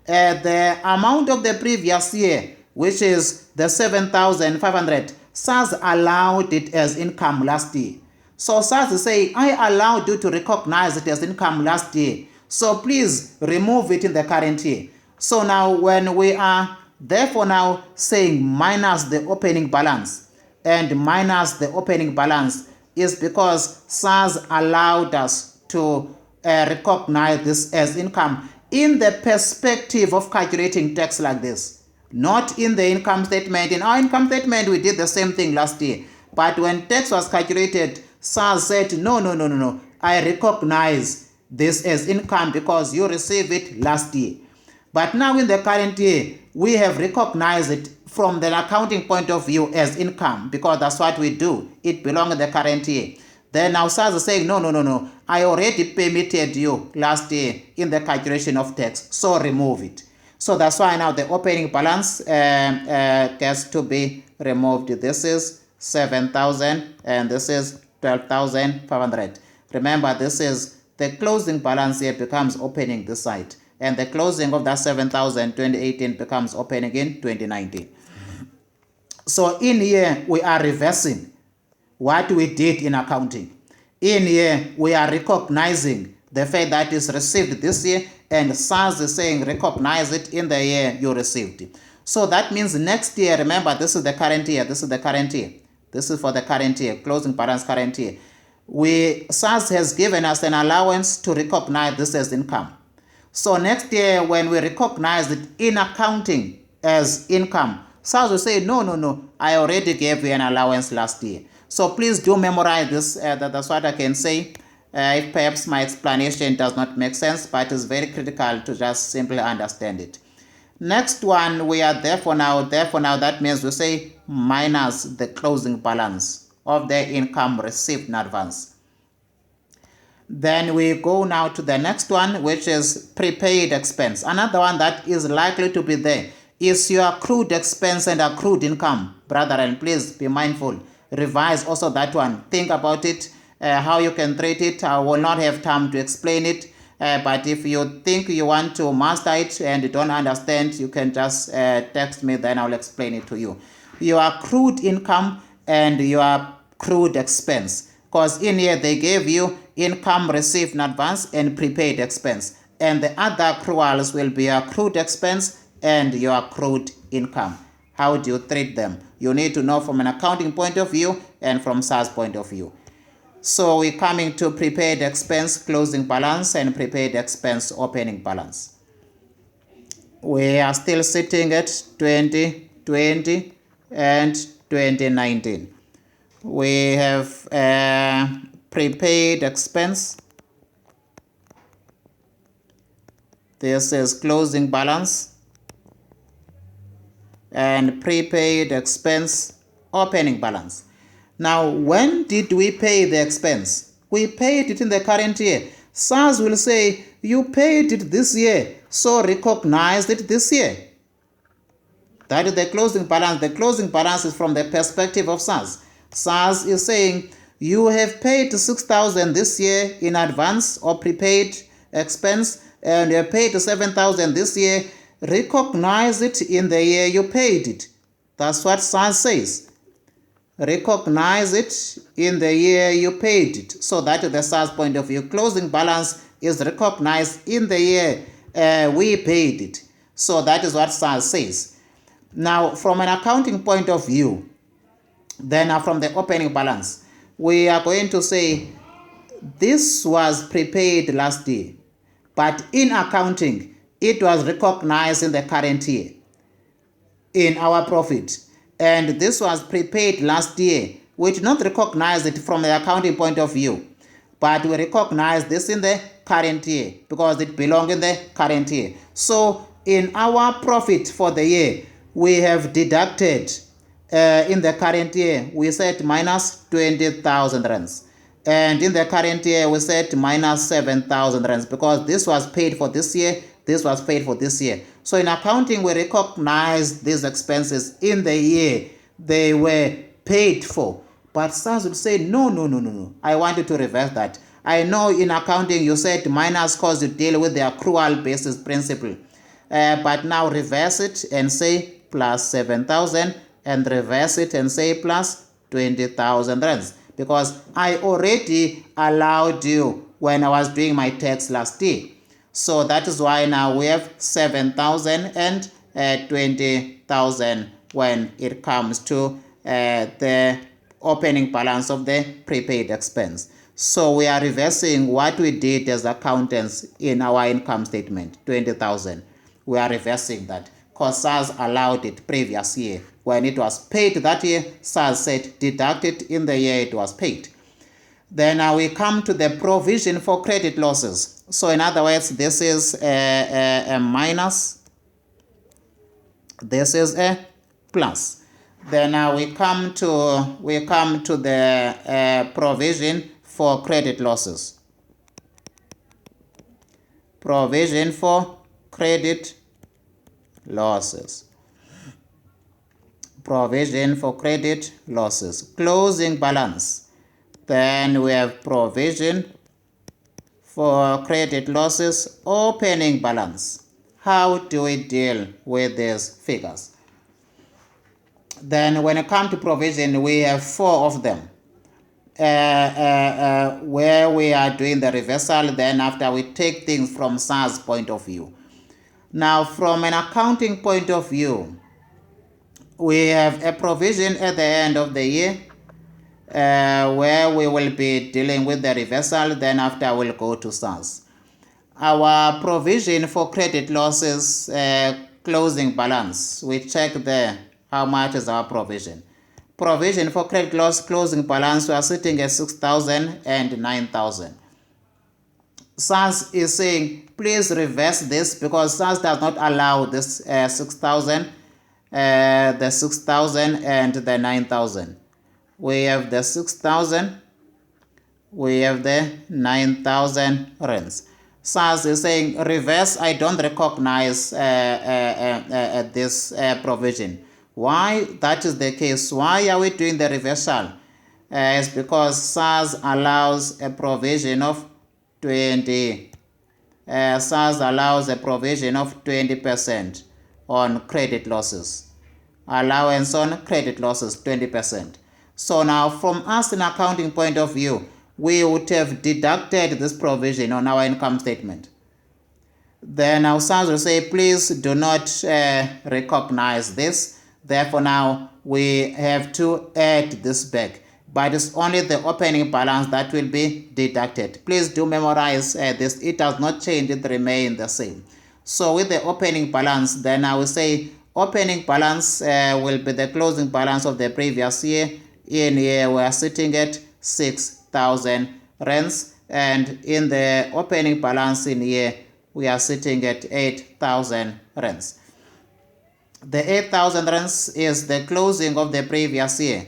the amount of the previous year, which is the 7,500, SARS allowed it as income last year. So SARS is saying, I allowed you to recognize it as income last year, so please remove it in the current year. So now when we are therefore now saying minus the opening balance, and minus the opening balance is because SARS allowed us to recognize this as income in the perspective of calculating tax like this, not in the income statement. In our income statement, we did the same thing last year. But when tax was calculated, SARS said, no, I recognize this as income because you received it last year. But now in the current year, we have recognized it from the accounting point of view as income because that's what we do. It belongs in the current year. Then now SARS is saying, no, I already permitted you last year in the calculation of tax, so remove it. So that's why now the opening balance gets to be removed. This is 7,000 and this is 12,500. Remember, this is the closing balance here becomes opening this side, and the closing of that 7,000 2018 becomes opening in 2019. So in here we are reversing what we did in accounting. In here we are recognizing the fact that is received this year, and SARS is saying recognize it in the year you received it. So that means next year, remember this is the current year, this is the current year. This is for the current year, closing balance current year. SARS has given us an allowance to recognize this as income. So next year when we recognize it in accounting as income, SARS will say, no, I already gave you an allowance last year. So please do memorize this. That's what I can say. If perhaps my explanation does not make sense, but it's very critical to just simply understand it. Next one, we are therefore now, that means we say minus the closing balance of the income received in advance. Then we go now to the next one, which is prepaid expense. Another one that is likely to be there is your accrued expense and accrued income. Brethren, please be mindful. Revise also that one. Think about it, how you can treat it. I will not have time to explain it. But if you think you want to master it and you don't understand, you can just text me, then I'll explain it to you. Your accrued income and your accrued expense. Because in here they gave you income received in advance and prepaid expense. And the other accruals will be accrued expense and your accrued income. How do you treat them? You need to know from an accounting point of view and from SARS point of view. So we're coming to prepaid expense closing balance and prepaid expense opening balance. We are still sitting at 2020 and 2019. We have prepaid expense. This is closing balance. And prepaid expense opening balance. Now, when did we pay the expense? We paid it in the current year. SARS will say, you paid it this year, so recognize it this year. That is the closing balance. The closing balance is from the perspective of SARS. SARS is saying, you have paid 6,000 this year in advance or prepaid expense, and you have paid 7,000 this year. Recognize it in the year you paid it. That's what SARS says. Recognize it in the year you paid it. So that is the SARS point of view. Closing balance is recognized in the year we paid it. So that is what SARS says. Now, from an accounting point of view, then from the opening balance, we are going to say this was prepaid last year, but in accounting, it was recognized in the current year in our profit. And this was prepaid last year. We did not recognize it from the accounting point of view, but we recognize this in the current year because it belongs in the current year. So in our profit for the year, we have deducted in the current year, we said minus 20,000 rands. And in the current year, we said minus 7,000 rands because this was paid for this year, this was paid for this year. So in accounting, we recognize these expenses in the year they were paid for. But SARS would say, no. I want you to reverse that. I know in accounting you said minus because you deal with the accrual basis principle. But now reverse it and say plus 7,000 and reverse it and say plus 20,000 rands. Because I already allowed you when I was doing my tax last year. So that is why now we have 7,000 and 20,000 when it comes to the opening balance of the prepaid expense. So we are reversing what we did as accountants in our income statement, 20,000. We are reversing that because SARS allowed it previous year. When it was paid that year, SARS said deduct it in the year it was paid. Then we come to the provision for credit losses. So in other words, this is a minus, this is a plus. Then we come to the provision for credit losses. Provision for credit losses. Provision for credit losses. Closing balance. Then we have provision for credit losses, opening balance. How do we deal with these figures? Then when it comes to provision, we have 4 of them. Where we are doing the reversal, then after we take things from SARS point of view. Now from an accounting point of view, we have a provision at the end of the year where we will be dealing with the reversal, then after we'll go to SARS. Our provision for credit losses closing balance, we check there how much is our provision. Provision for credit loss closing balance, we are sitting at 6,000 and 9,000. SARS is saying please reverse this because SARS does not allow this 6,000, the 6,000 and the 9,000. We have the 6,000, we have the 9,000 rands. SARS is saying reverse, I don't recognize this provision. Why that is the case? Why are we doing the reversal? It's because SARS allows a provision of 20. SARS allows a provision of 20% on credit losses. Allowance on credit losses 20%. So now from us in accounting point of view, we would have deducted this provision on our income statement. Then our SARS will say, please do not recognize this. Therefore now we have to add this back. But it's only the opening balance that will be deducted. Please do memorize this. It does not change, it remains the same. So with the opening balance, then I will say opening balance will be the closing balance of the previous year. In here we are sitting at 6,000 rands, and in the opening balance in here we are sitting at 8,000 rands. The 8,000 rands is the closing of the previous year.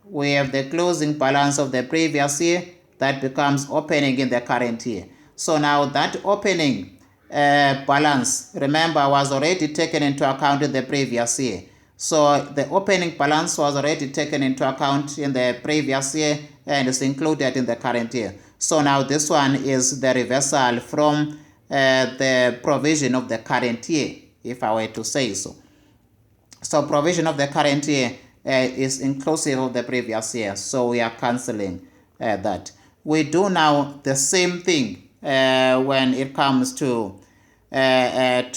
We have the closing balance of the previous year that becomes opening in the current year. So now that opening balance, remember, was already taken into account in the previous year. So the opening balance was already taken into account in the previous year and is included in the current year. So now this one is the reversal from the provision of the current year, if I were to say so. So provision of the current year is inclusive of the previous year, so we are cancelling that. We do now the same thing when it comes to SARS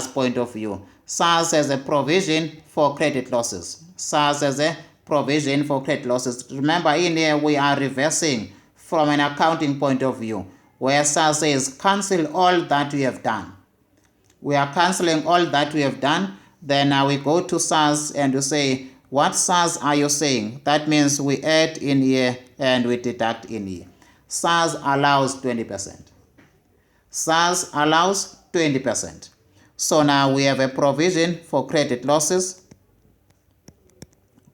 point of view. SARS has a provision for credit losses. SARS has a provision for credit losses. Remember, in here we are reversing from an accounting point of view, where SARS says cancel all that we have done. We are cancelling all that we have done. Then now we go to SARS and we say, what SARS are you saying? That means we add in here and we deduct in here. SARS allows 20%. SARS allows 20%. So now we have a provision for credit losses.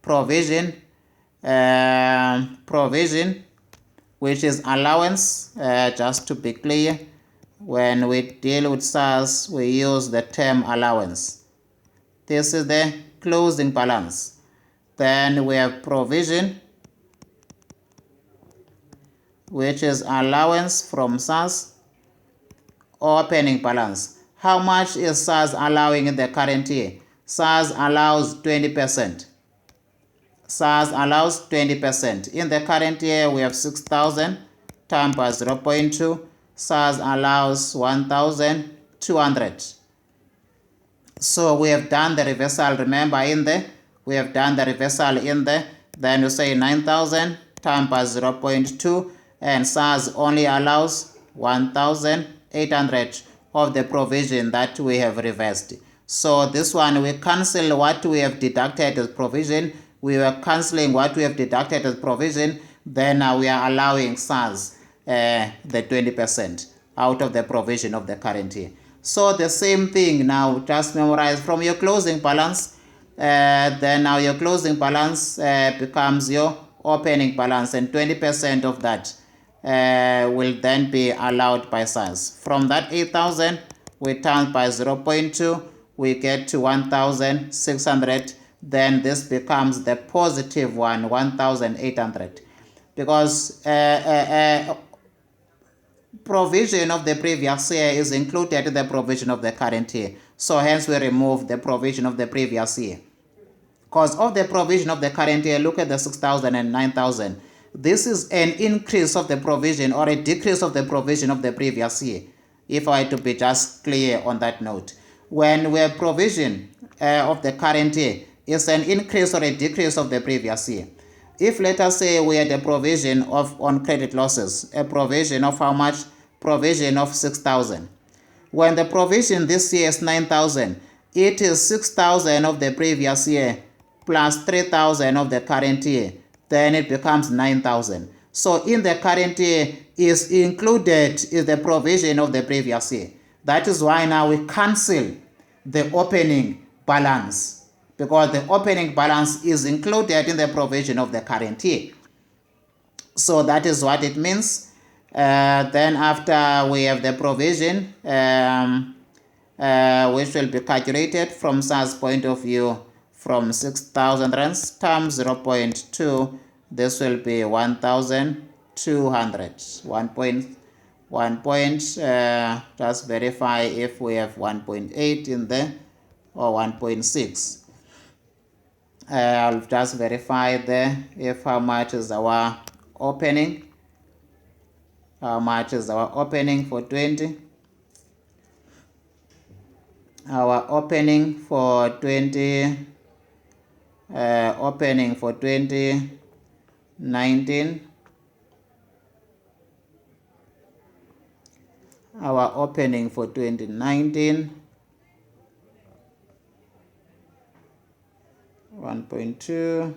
Provision, which is allowance. Just to be clear, when we deal with SARS, we use the term allowance. This is the closing balance. Then we have provision, which is allowance from SARS. Opening balance. How much is SARS allowing in the current year? SARS allows 20%. SARS allows 20%. In the current year, we have 6,000 times by 0.2. SARS allows 1,200. So we have done the reversal. Remember, in there, we have done the reversal in there. Then you say 9,000 times by 0.2, and SARS only allows 1,800 of the provision that we have reversed. So this one, we cancel what we have deducted as provision. We were cancelling what we have deducted as provision. Then we are allowing SARS the 20% out of the provision of the current year. So the same thing now, just memorize from your closing balance. Then now your closing balance becomes your opening balance, and 20% of that will then be allowed by SARS. From that 8,000, we times by 0.2, we get to 1,600. Then this becomes the positive one, 1,800, because provision of the previous year is included in the provision of the current year. So hence we remove the provision of the previous year. Because of the provision of the current year, look at the 6,000 and 9,000. This is an increase of the provision or a decrease of the provision of the previous year, if I were to be just clear on that note. When we have provision of the current year, it's an increase or a decrease of the previous year. If, let us say, we had a provision of on credit losses, a provision of how much? Provision of 6,000. When the provision this year is 9,000, it is 6,000 of the previous year plus 3,000 of the current year. Then it becomes 9,000. So in the current year is included is the provision of the previous year. That is why now we cancel the opening balance, because the opening balance is included in the provision of the current year. So that is what it means. Then after we have the provision, which will be calculated from SARS point of view from 6,000 rands times 0.2, this will be 1,200. 1.1 just verify if we have 1.8 in there or 1.6. I'll just verify there if how much is our opening. How much is our opening for 20? Our opening for 20, opening for 2019. Our opening for 2019, 1.2.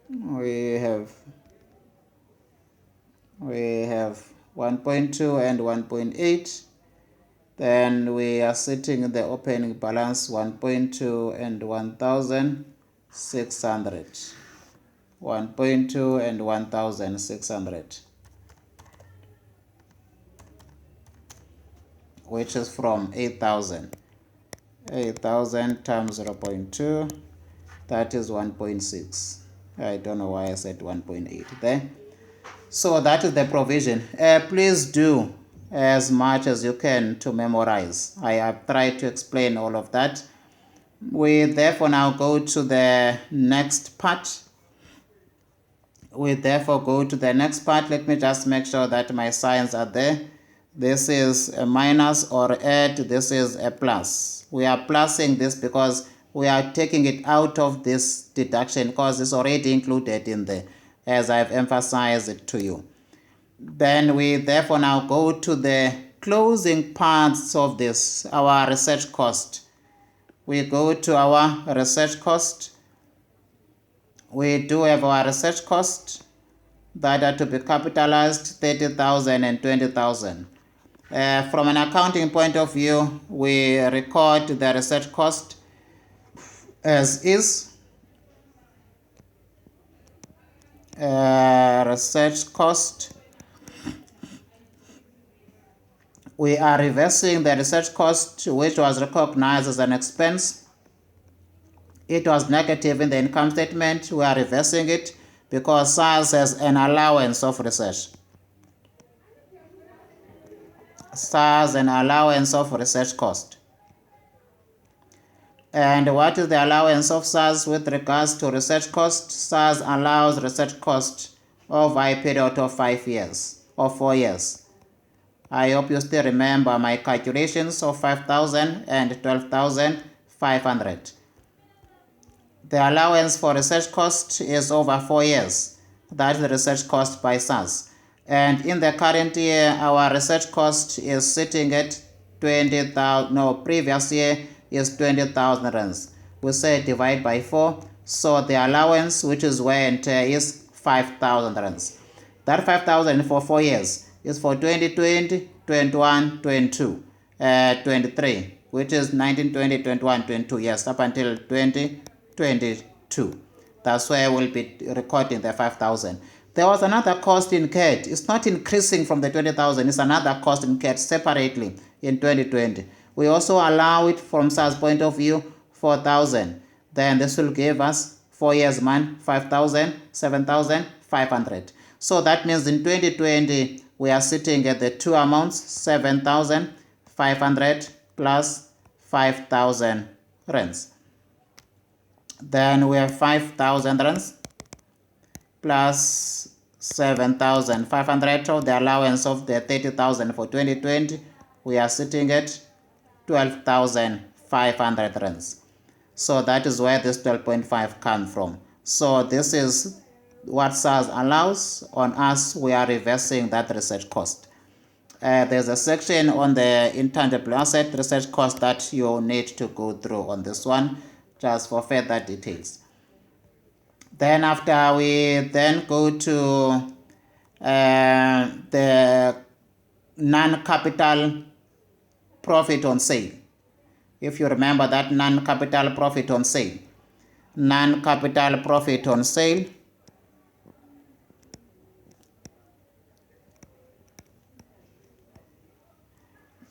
We have 1.2 and 1.8. Then we are sitting in the opening balance 1.2 and 1,600. 1.2 and 1,600, which is from 8,000. 8,000 times 0.2, that is 1.6. I don't know why I said 1.8 there. So that is the provision. Please do as much as you can to memorize. I have tried to explain all of that. We therefore now go to the next part. Let me just make sure that my signs are there. This is a minus or add. This is a plus. We are plusing this because we are taking it out of this deduction because it's already included in there, as I've emphasized it to you. Then we therefore now go to the closing parts of this, our research cost. We go to our research cost. We do have our research cost that are to be capitalized, 30,000 and 20,000. From an accounting point of view, we record the research cost as is. Research cost. We are reversing the research cost, which was recognized as an expense. It was negative in the income statement. We are reversing it because SARS has an allowance of research. SARS an allowance of research cost. And what is the allowance of SARS with regards to research cost? SARS allows research cost over a period of 5 years or 4 years. I hope you still remember my calculations of 5,000 and 12,500. The allowance for research cost is over 4 years. That's the research cost by SARS. And in the current year, our research cost is sitting at 20,000. No, previous year is 20,000 rands. We say divide by 4. So the allowance, which is wear and tear, is 5,000 rands. That 5,000 for 4 years is for 2020, 21, 22, 23, which is 19, 20, 21, 22 years up until 2022. That's where we'll be recording the 5,000. There was another cost incurred. It's not increasing from the 20,000. It's another cost incurred separately in 2020. We also allow it from SARS point of view 4,000. Then this will give us 4 years man 5,000, 7,500. So that means in 2020 we are sitting at the two amounts, 7,500 plus 5,000 rands. Then we have 5,000 rands plus 7,500 of the allowance of the 30,000 for 2020. We are sitting at 12,500 rands. So that is where this 12.5 comes from. So this is what SARS allows on us. We are reversing that research cost. There's a section on the intangible asset research cost that you need to go through on this one, just for further details. Then after we then go to the non-capital profit on sale. If you remember that non-capital profit on sale, non-capital profit on sale.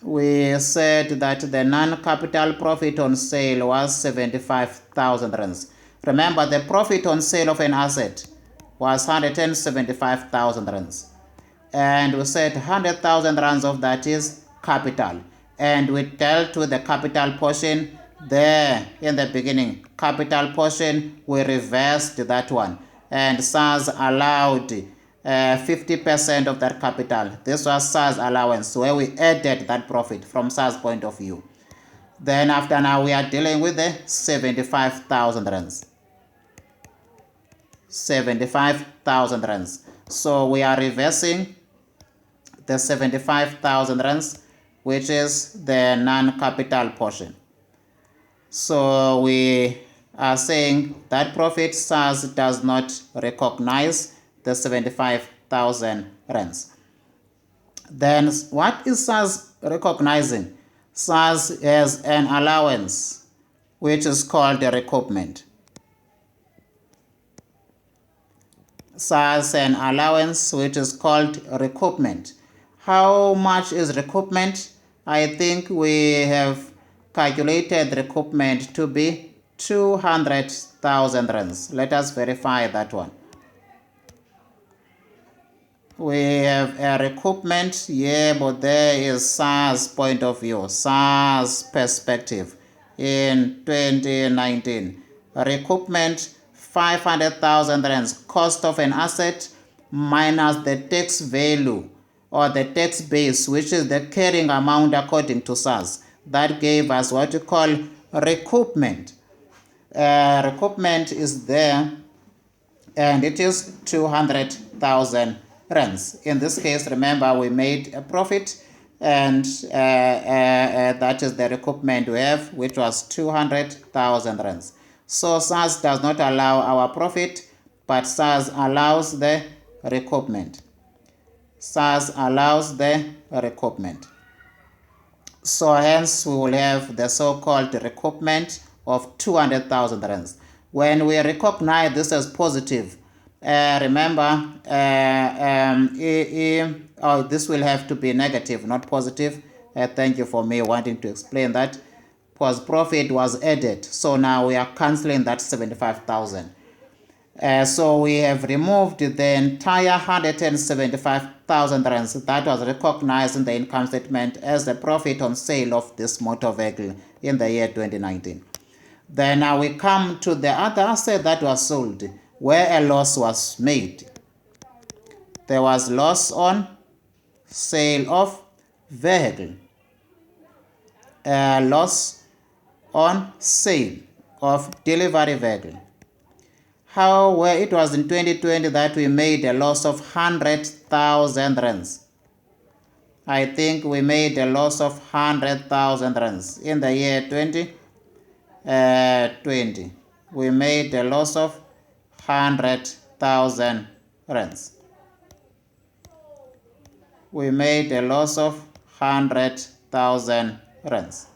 We said that the non-capital profit on sale was 75,000 rands. Remember, the profit on sale of an asset was 175,000 rands. And we said 100,000 rands of that is capital. And we dealt with the capital portion there in the beginning. Capital portion, we reversed that one. And SARS allowed 50% of that capital. This was SARS allowance, where we added that profit from SARS point of view. Then after now, we are dealing with the 75,000 rands. 75,000 rands. So we are reversing the 75,000 rands, which is the non-capital portion. So we are saying that profit SARS does not recognize the 75,000 rands. Then what is SARS recognizing? SARS has an allowance which is called a recoupment. SARS an allowance which is called recoupment. How much is recoupment? I think we have calculated recoupment to be 200,000 rands. Let us verify that one. We have a recoupment here, but there is SARS point of view, SARS perspective in 2019. Recoupment 500,000 rands, cost of an asset minus the tax value or the tax base, which is the carrying amount according to SARS. That gave us what we call recoupment. Recoupment is there, and it is 200,000 rands. In this case, remember, we made a profit, and that is the recoupment we have, which was 200,000 rands. So SARS does not allow our profit, but SARS allows the recoupment. SARS allows the recoupment. So hence we will have the so-called recoupment of 200,000 rands. When we recognize this as positive, remember, this will have to be negative, not positive. Thank you for me wanting to explain that, because profit was added. So now we are cancelling that 75,000. So we have removed the entire 175,000 rands that was recognized in the income statement as the profit on sale of this motor vehicle in the year 2019. Then now we come to the other asset that was sold, where a loss was made. There was loss on sale of vehicle. Loss on sale of delivery vehicle. Where it was in 2020 that we made a loss of 100,000 rands. I think we made a loss of 100,000 rands in the year 2020. We made a loss of 100,000 rands. We made a loss of 100,000 rands.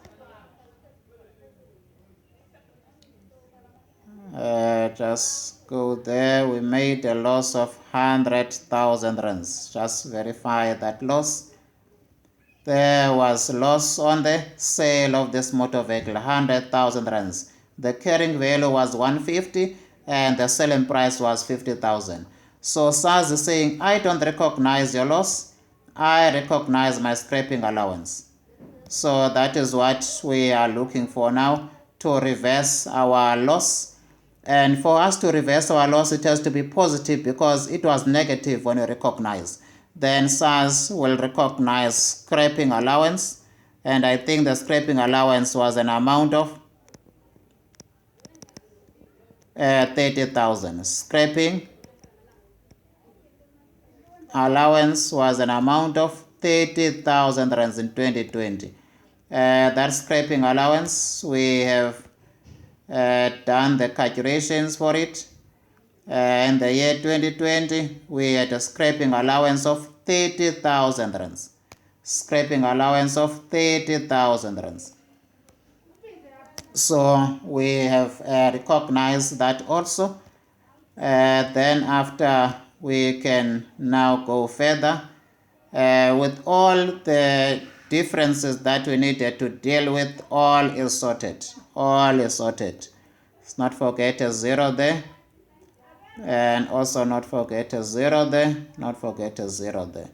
Just go there. We made a loss of 100,000 rands. Just verify that loss. There was loss on the sale of this motor vehicle, 100,000 rands. The carrying value was 150 and the selling price was 50,000. So SARS is saying, I don't recognize your loss. I recognize my scraping allowance. So that is what we are looking for now, to reverse our loss. And for us to reverse our loss, it has to be positive because it was negative when we recognize. Then SARS will recognize scraping allowance. And I think the scraping allowance was an amount of 30,000. Scraping allowance was an amount of 30,000 rands in 2020. That scraping allowance, we have done the calculations for it. In the year 2020, we had a scraping allowance of 30,000 rands. Scraping allowance of 30,000 rands. So we have recognized that also. Then after we can now go further with all the differences that we needed to deal with. All is sorted. All is sorted. Let's not forget a 0 there, and also not forget a 0 there, not forget a 0 there.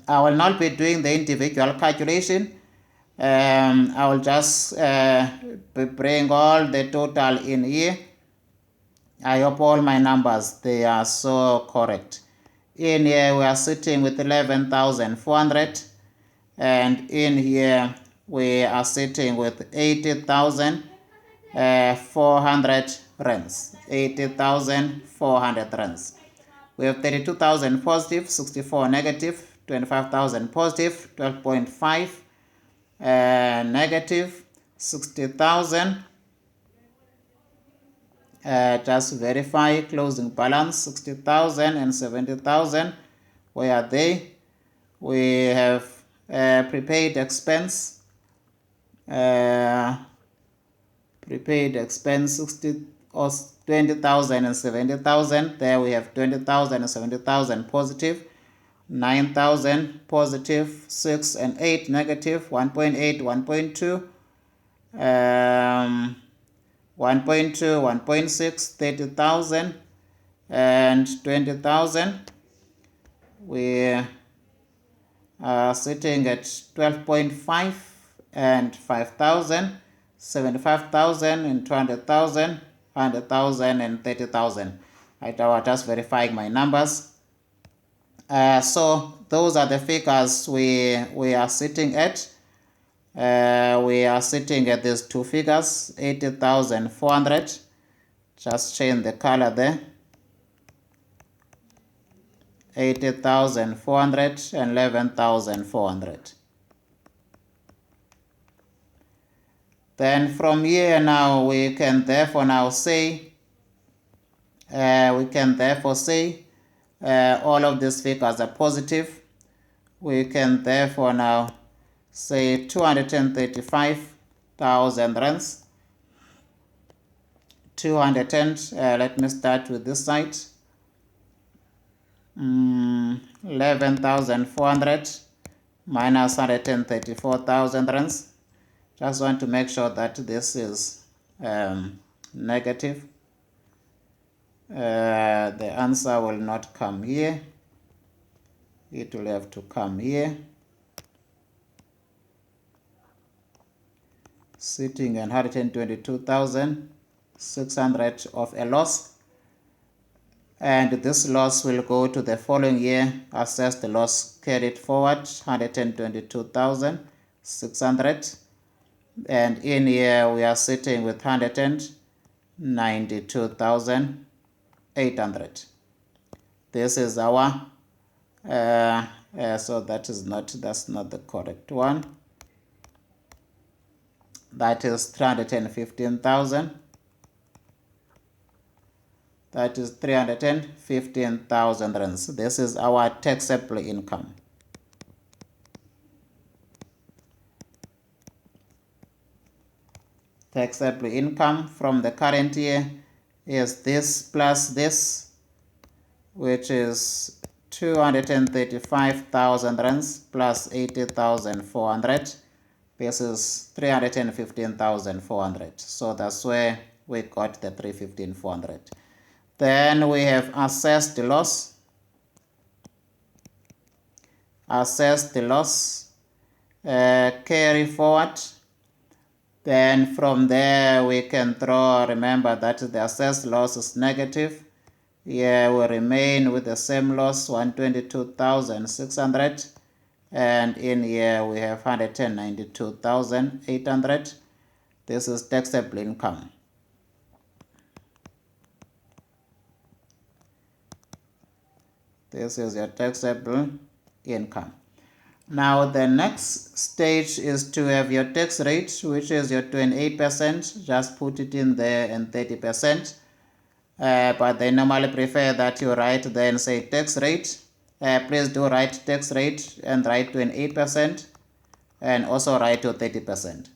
I will not be doing the individual calculation. I will just bring all the total in here. I hope all my numbers, they are so correct. In here we are sitting with 11,400, and in here we are sitting with 80,400 rands. 80,400 rands. We have 32,000 positive, 64 negative, 25,000 positive, 12.5 negative, 60,000. Just verify closing balance, 60,000 and 70,000. Where are they? We have prepaid expense. Prepaid expense 60 or 20,000 and 70,000. There we have 20,000 and 70,000 positive, 9,000 positive, 6 and 8 negative, 1.8, 1.2, 1.2, 1.6, 30,000 and 20,000. We are sitting at 12.5 and 5,000, 75,000 and 200,000, 100,000 and 30,000. I was just verifying my numbers. So those are the figures we are sitting at. We are sitting at these two figures, 80,400. Just change the color there. 80,400 and 11,400. Then from here now we can therefore now say all of these figures are positive. We can therefore now say 235,000 rands. 210, let me start with this side. 11,400 minus 134,000 rands. Just want to make sure that this is negative. The answer will not come here. It will have to come here. Sitting at 122,600 of a loss. And this loss will go to the following year. Assess the loss carried forward, 122,600. And in here we are sitting with 192,800. This is our so that's not the correct one. That is 315,000. That is 315,000 rands. This is our taxable income. Taxable income from the current year is this plus this, which is 235,000 rands plus 80,400. This is 315,400. So that's where we got the 315,400. Then we have assessed the loss. Assess the loss. Carry forward. Then from there we can draw, remember that the assessed loss is negative. Here we remain with the same loss, 122,600. And in here we have 192,800. This is taxable income. This is your taxable income. Now the next stage is to have your tax rate, which is your 28%. Just put it in there, and 30%. But they normally prefer that you write there and say tax rate. Please do write tax rate and write 28% and also write your 30%.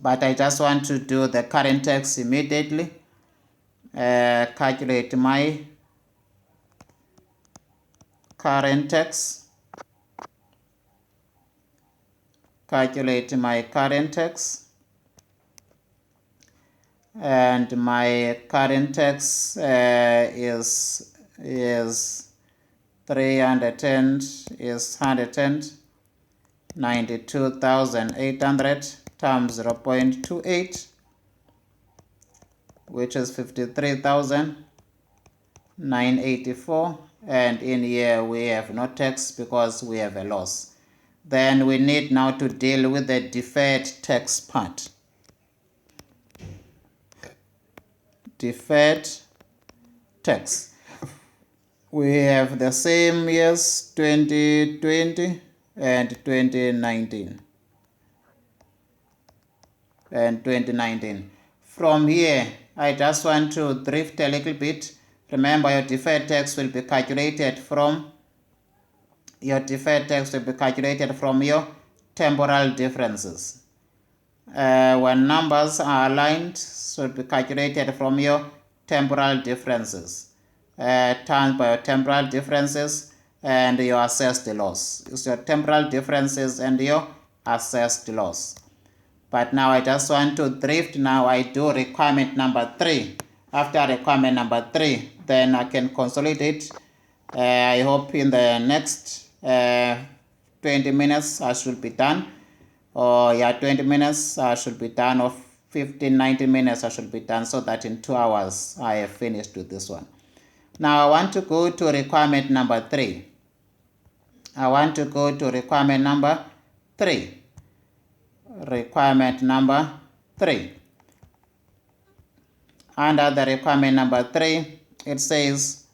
but I just want to do the current tax immediately. Calculate my current tax. Calculate my current tax. And my current tax is 310 is 192,800 times 0.28, which is 53,984, and in here we have no tax because we have a loss. Then we need now to deal with the deferred tax part. Deferred tax. We have the same years, 2020 and 2019. From here, I just want to drift a little bit. Remember, your deferred tax will be calculated from your temporal differences. When numbers are aligned, should be calculated from your temporal differences, times by your temporal differences and your assessed loss. It's your temporal differences and your assessed loss. But now I just want to drift. Now I do requirement number 3. After requirement number 3, then I can consolidate. I hope in the next 20 minutes I should be done. 20 minutes I should be done, or 15-19 minutes I should be done, so that in 2 hours I have finished with this one. Now I want to go to requirement number 3. Requirement number 3. Under the requirement number 3, it says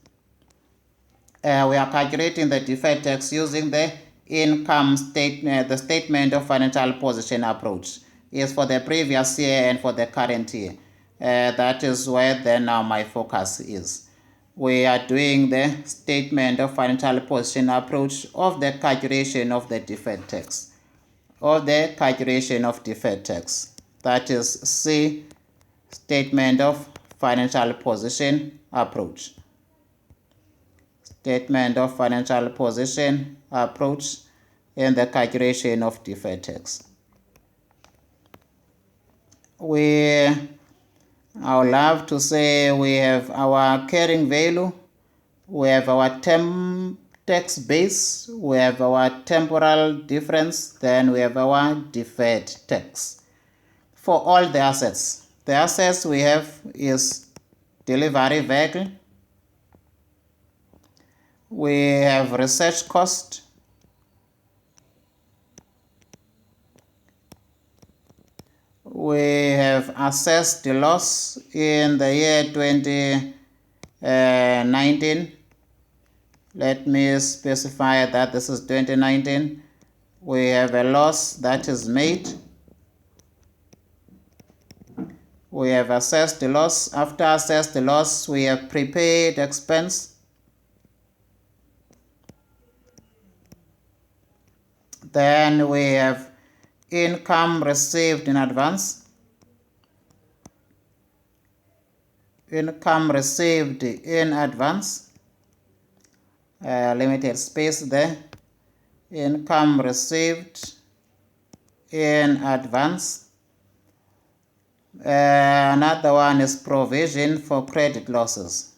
we are calculating the deferred tax using the income statement, the statement of financial position approach. Is for the previous year and for the current year. That is where then now my focus is. We are doing the statement of financial position approach of the calculation of the deferred tax. That is C, statement of financial position approach. Statement of financial position approach in the calculation of deferred tax. I would love to say we have our carrying value, we have our tax base, we have our temporal difference, then we have our deferred tax. For all the assets we have is delivery vehicle, we have research cost, we have assessed the loss in the year 2019. Let me specify that this is 2019. We have a loss that is made. We have assessed the loss. After assessed the loss, we have prepaid expense. Then we have income received in advance. Limited space there. Income received in advance. Another one is provision for credit losses.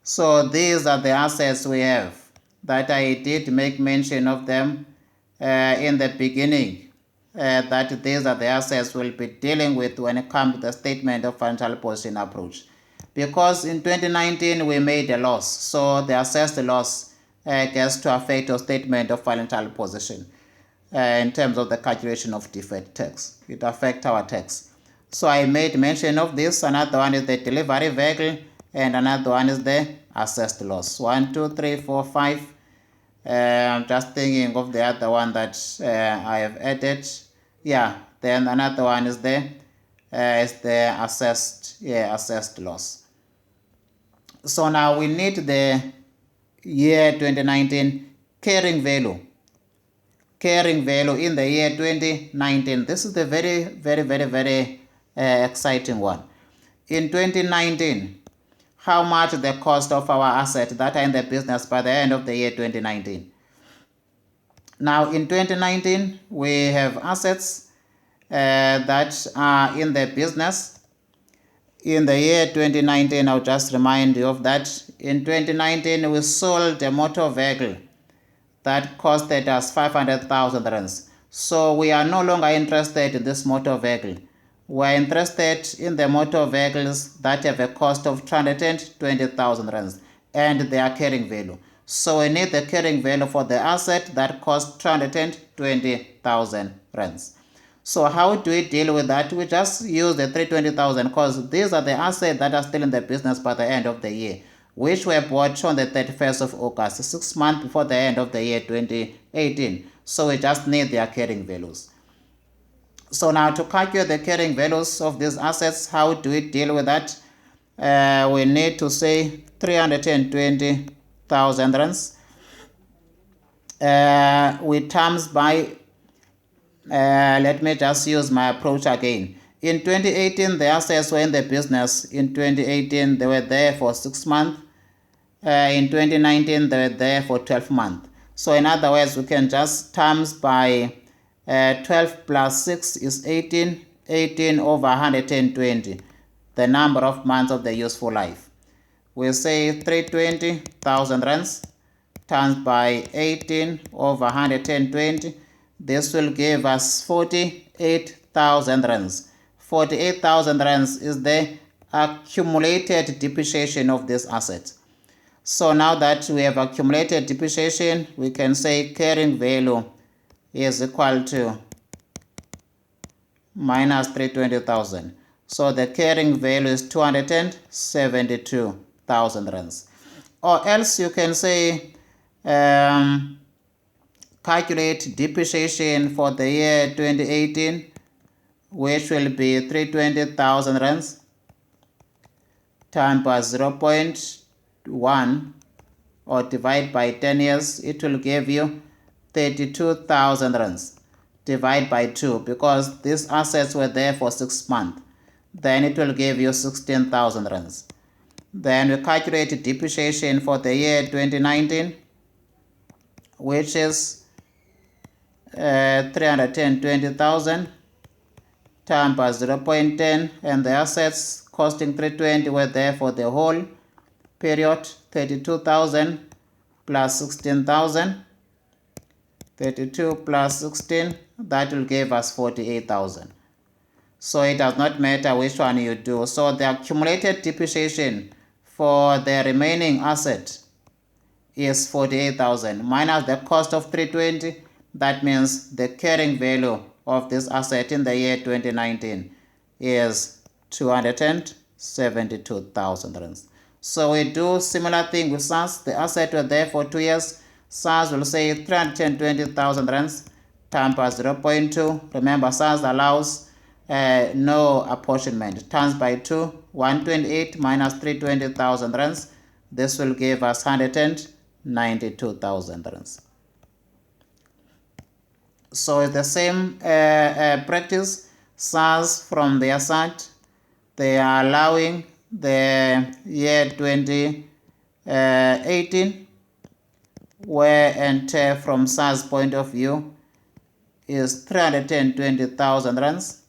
So these are the assets we have that I did make mention of them in the beginning, that these are the assets we'll be dealing with when it comes to the statement of financial position approach. Because in 2019 we made a loss, so the assessed loss gets to affect your statement of financial position in terms of the calculation of deferred tax. It affects our tax. So I made mention of this. Another one is the delivery vehicle, and another one is the assessed loss. 1, 2, 3, 4, 5. I'm just thinking of the other one that I have added. Yeah, then another one is the assessed loss. So now we need the year 2019 carrying value. carrying value in the year 2019. This is the very exciting one. In 2019, how much the cost of our assets that are in the business by the end of the year 2019. Now in 2019, we have assets that are in the business. In the year 2019, I'll just remind you of that. In 2019, we sold a motor vehicle that costed us 500,000 rands. So we are no longer interested in this motor vehicle. We are interested in the motor vehicles that have a cost of 220,000 rands and they are carrying value. So we need the carrying value for the asset that costs 220,000 rands. So how do we deal with that? We just use the 320,000 because these are the assets that are still in the business by the end of the year, which were bought on the 31st of August, 6 months before the end of the year 2018. So we just need their carrying values. So now to calculate the carrying values of these assets, how do we deal with that? We need to say 320,000 rands. We times by, let me just use my approach again. In 2018, the assets were in the business. In 2018, they were there for 6 months. In 2019, they were there for 12 months. So in other words, we can just times by 12 plus 6 is 18. 18 over 120, the number of months of the useful life. We say 320,000 rands times by 18 over 120. This will give us 48,000 rands. 48,000 rands is the accumulated depreciation of this asset. So now that we have accumulated depreciation, we can say carrying value is equal to minus 320,000. So the carrying value is 272,000 rands. Or else you can say calculate depreciation for the year 2018, which will be 320,000 rands times by 0.1 or divide by 10 years. It will give you 32,000 rands. Divide by 2 because these assets were there for 6 months. Then it will give you 16,000 rands. Then we calculate depreciation for the year 2019, which is 320,000 times by 0.10, and the assets costing 320 were there for the whole period. 32,000 plus 16,000. 32 plus 16, that will give us 48,000. So it does not matter which one you do. So the accumulated depreciation for the remaining asset is 48,000 minus the cost of 320. That means the carrying value of this asset in the year 2019 is 272,000 rands. So we do similar thing with SARS. The asset were there for 2 years. SARS will say 320,000 rands times by 0.2. Remember, SARS allows no apportionment. Times by 2, 128 minus 320,000 rands. This will give us 192,000 rands. So it's the same practice. SARS from their side, they are allowing the year 2018 wear and tear from SARS point of view is 320,000 rands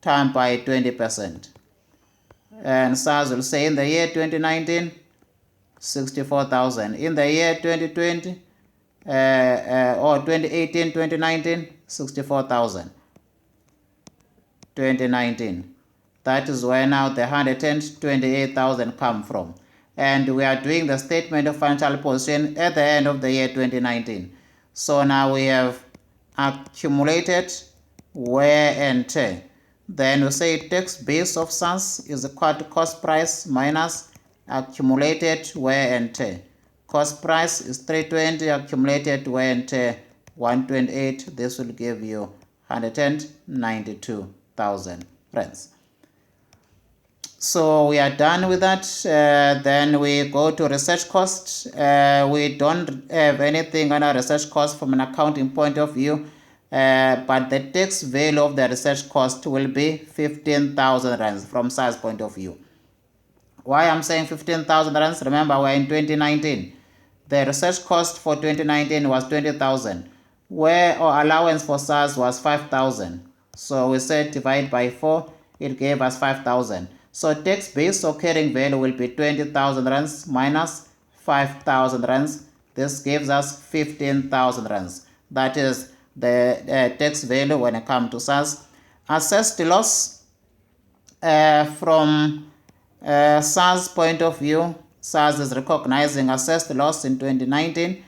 times by 20%. And SARS will say in the year 2019, 64,000. In the year 2020 or 2018, 2019, 64,000. 2019. That is where now the 128,000 come from. And we are doing the statement of financial position at the end of the year 2019. So now we have accumulated wear and tear. Then we say tax base of SARS is equal to cost price minus accumulated wear and tear. Cost price is 320, accumulated wear and tear 128. This will give you 192,000 rands. So we are done with that. Then we go to research cost. We don't have anything on our research cost from an accounting point of view, but the tax value of the research cost will be 15,000 rands from SARS point of view. Why I'm saying 15,000 rands? Remember, we're in 2019. The research cost for 2019 was 20,000, where our allowance for SARS was 5,000. So we said divide by 4, it gave us 5,000. So tax base or carrying value will be 20,000 rands minus 5,000 rands. This gives us 15,000 rands. That is the tax value when it comes to SARS. Assessed loss from SARS point of view, SARS is recognizing assessed loss in 2019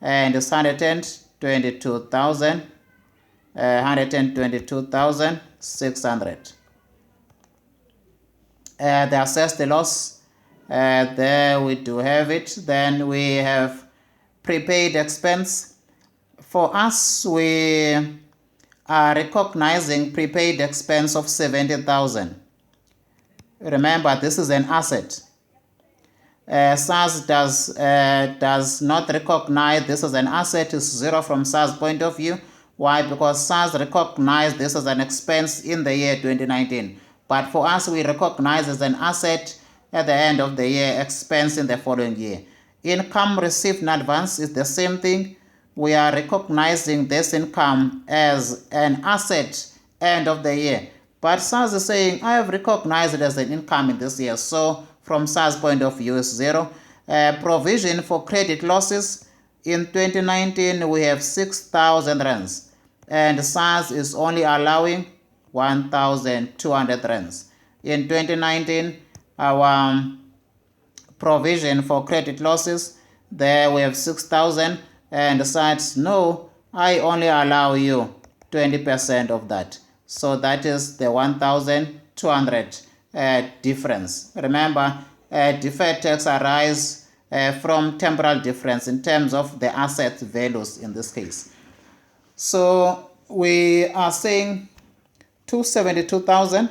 and it's 122,600. The assessed loss, there we do have it. Then we have prepaid expense. For us, we are recognizing prepaid expense of 70,000. Remember, this is an asset. SARS does not recognize this as an asset. It's zero from SARS point of view. Why? Because SARS recognized this as an expense in the year 2019. But for us, we recognize as an asset at the end of the year, expense in the following year. Income received in advance is the same thing. We are recognizing this income as an asset end of the year. But SARS is saying, I have recognized it as an income in this year. So from SARS point of view, is zero. Provision for credit losses. In 2019, we have 6,000 rands. And SARS is only allowing 1,200 rands. In 2019, our provision for credit losses, there we have 6,000. And SARS, no, I only allow you 20% of that. So that is the 1,200 difference. Remember, deferred tax arise from temporal difference in terms of the asset values in this case. So we are saying 272,000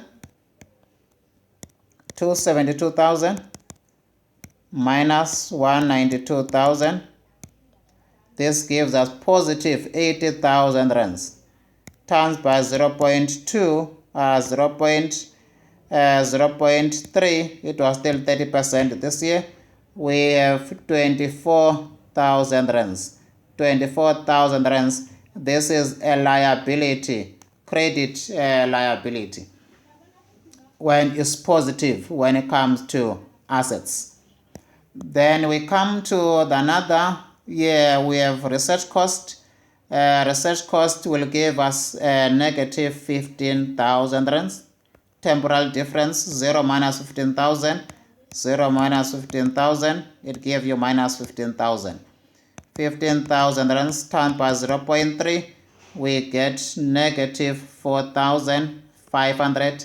minus 192,000. This gives us positive 80,000 rands. Times by 0.2, 0.3, it was still 30% this year. We have 24,000 rands. 24,000 rands. This is a liability, credit liability, when it's positive when it comes to assets. Then we come to another year, we have research cost. Research cost will give us negative 15,000 rands. Temporal difference, 0 minus 15,000. 0 minus 15,000, it gives you minus 15,000. 15,000 rands times by 0.3, we get negative 4,500.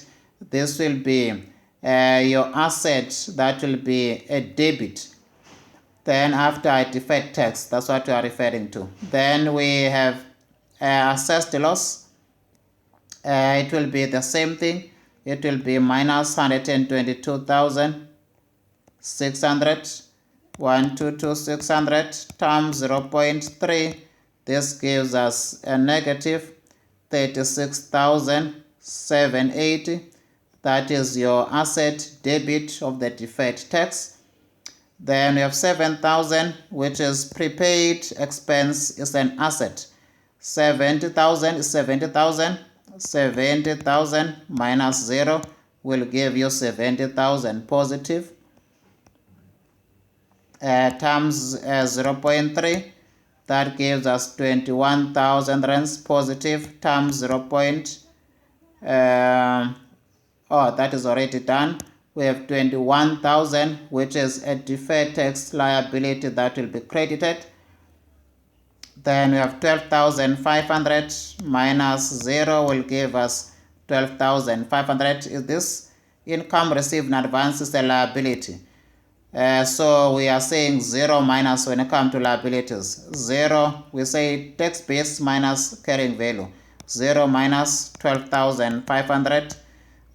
This will be your asset, that will be a debit. Then after I deferred tax, that's what we are referring to. Then we have assessed loss. It will be the same thing. It will be minus 122,600. 122,600 times 0.3. This gives us a negative 36,780. That is your asset debit of the deferred tax. Then we have 7,000, which is prepaid expense, is an asset. 70,000 is 70,000. 70,000 minus 0 will give you 70,000 positive. Times 0.3, that gives us 21,000 rands positive times 0. That is already done. We have 21,000, which is a deferred tax liability that will be credited. Then we have 12,500 minus 0 will give us 12,500. Is this income received in advance is a liability? So we are saying 0 minus when it comes to liabilities. 0, we say tax base minus carrying value. 0 minus 12,500.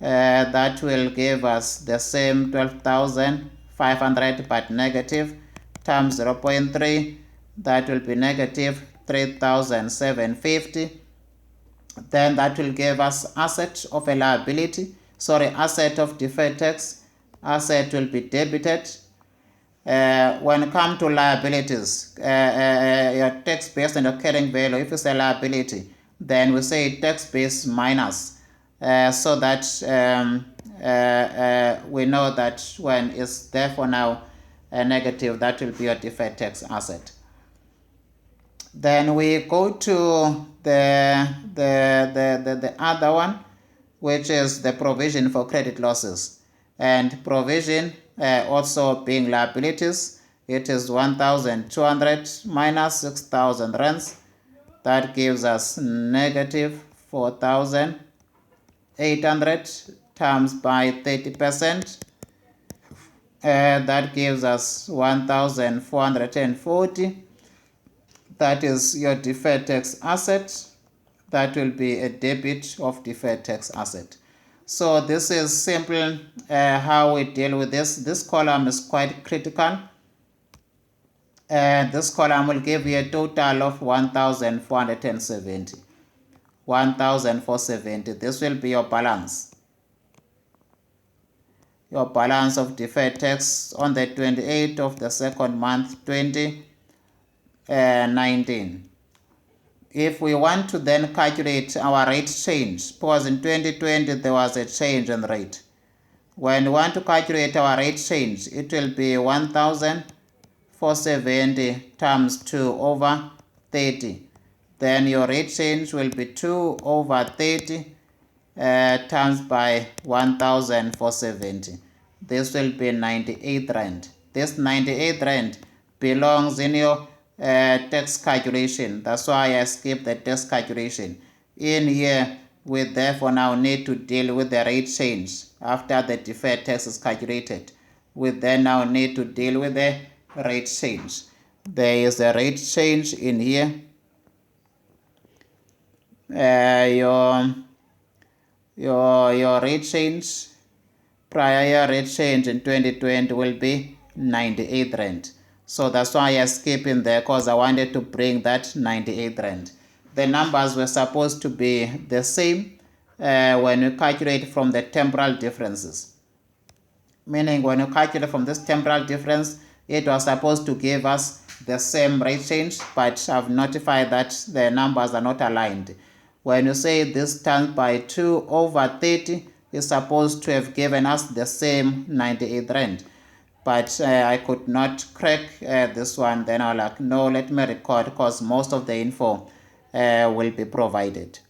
that will give us the same 12,500 but negative times 0.3, that will be negative 3,750. Then that will give us asset of a liability, asset of deferred tax. Asset will be debited. When it comes to liabilities, your tax based on your carrying value, if it's a liability, then we say tax based minus, so that we know that when it's therefore now a negative, that will be your deferred tax asset. Then we go to the other one, which is the provision for credit losses. And provision also being liabilities, it is 1,200 minus 6,000 rands. That gives us negative 4,800 times by 30%. That gives us 1,440. That is your deferred tax asset. That will be a debit of deferred tax asset. So this is simple how we deal with this. This column is quite critical. This column will give you a total of 1,470. 1,470. This will be your balance. Your balance of deferred tax on the 28th of the second month, 2019. If we want to then calculate our rate change, because in 2020 there was a change in rate. When we want to calculate our rate change, it will be 1,470 times 2 over 30. Then your rate change will be 2 over 30 times by 1,470. This will be 98 rand. This 98 rand belongs in your tax calculation. That's why I skipped the tax calculation. In here, we therefore now need to deal with the rate change. After the deferred tax is calculated, we then now need to deal with the rate change. There is a rate change in here. Your rate change, prior year rate change in 2020 will be 98 rand. So that's why I skip in there, because I wanted to bring that 98 rand. The numbers were supposed to be the same when you calculate from the temporal differences. Meaning when you calculate from this temporal difference, it was supposed to give us the same rate change, but I've notified that the numbers are not aligned. When you say this times by 2 over 30, is supposed to have given us the same 98 rand. But I could not crack this one. Then I was like, no, let me record, because most of the info will be provided.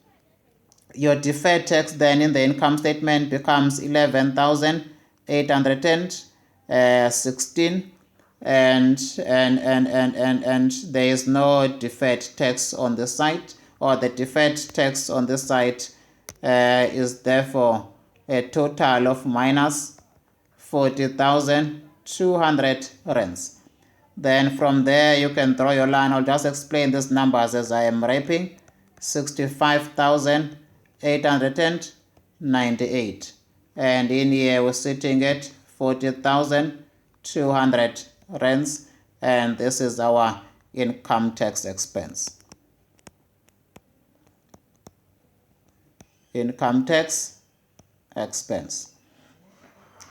Your deferred tax then in the income statement becomes 11,816, and there is no deferred tax on the site, or the deferred tax on this site is therefore a total of minus 40,200 rands. Then from there you can draw your line. I'll just explain these numbers as I am wrapping. 65,898, and in here we're sitting at 40,200 rands, and this is our income tax expense. Income tax expense.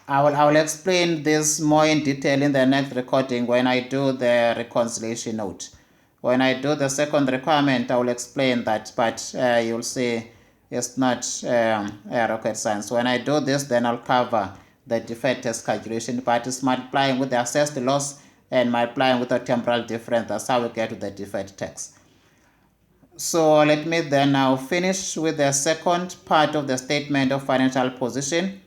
I will explain this more in detail in the next recording when I do the reconciliation note. When I do the second requirement, I will explain that, but you'll see it's not rocket science. When I do this, then I'll cover the deferred tax calculation, but it's multiplying with the assessed loss and multiplying with the temporal difference. That's how we get to the deferred tax. So let me then now finish with the second part of the statement of financial position,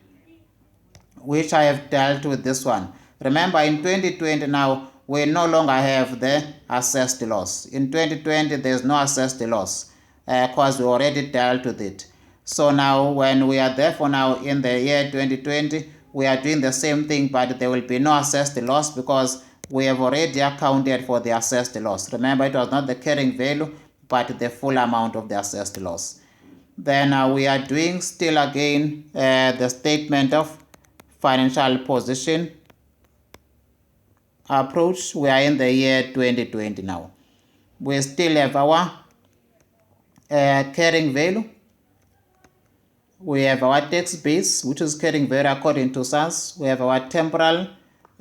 which I have dealt with this one. Remember, in 2020 now, we no longer have the assessed loss. In 2020, there is no assessed loss because we already dealt with it. So now, when we are therefore now in the year 2020, we are doing the same thing, but there will be no assessed loss because we have already accounted for the assessed loss. Remember, it was not the carrying value, but the full amount of the assessed loss. Then we are doing still again the statement of financial position approach. We are in the year 2020 now. We still have our carrying value. We have our tax base, which is carrying value according to SARS. We have our temporal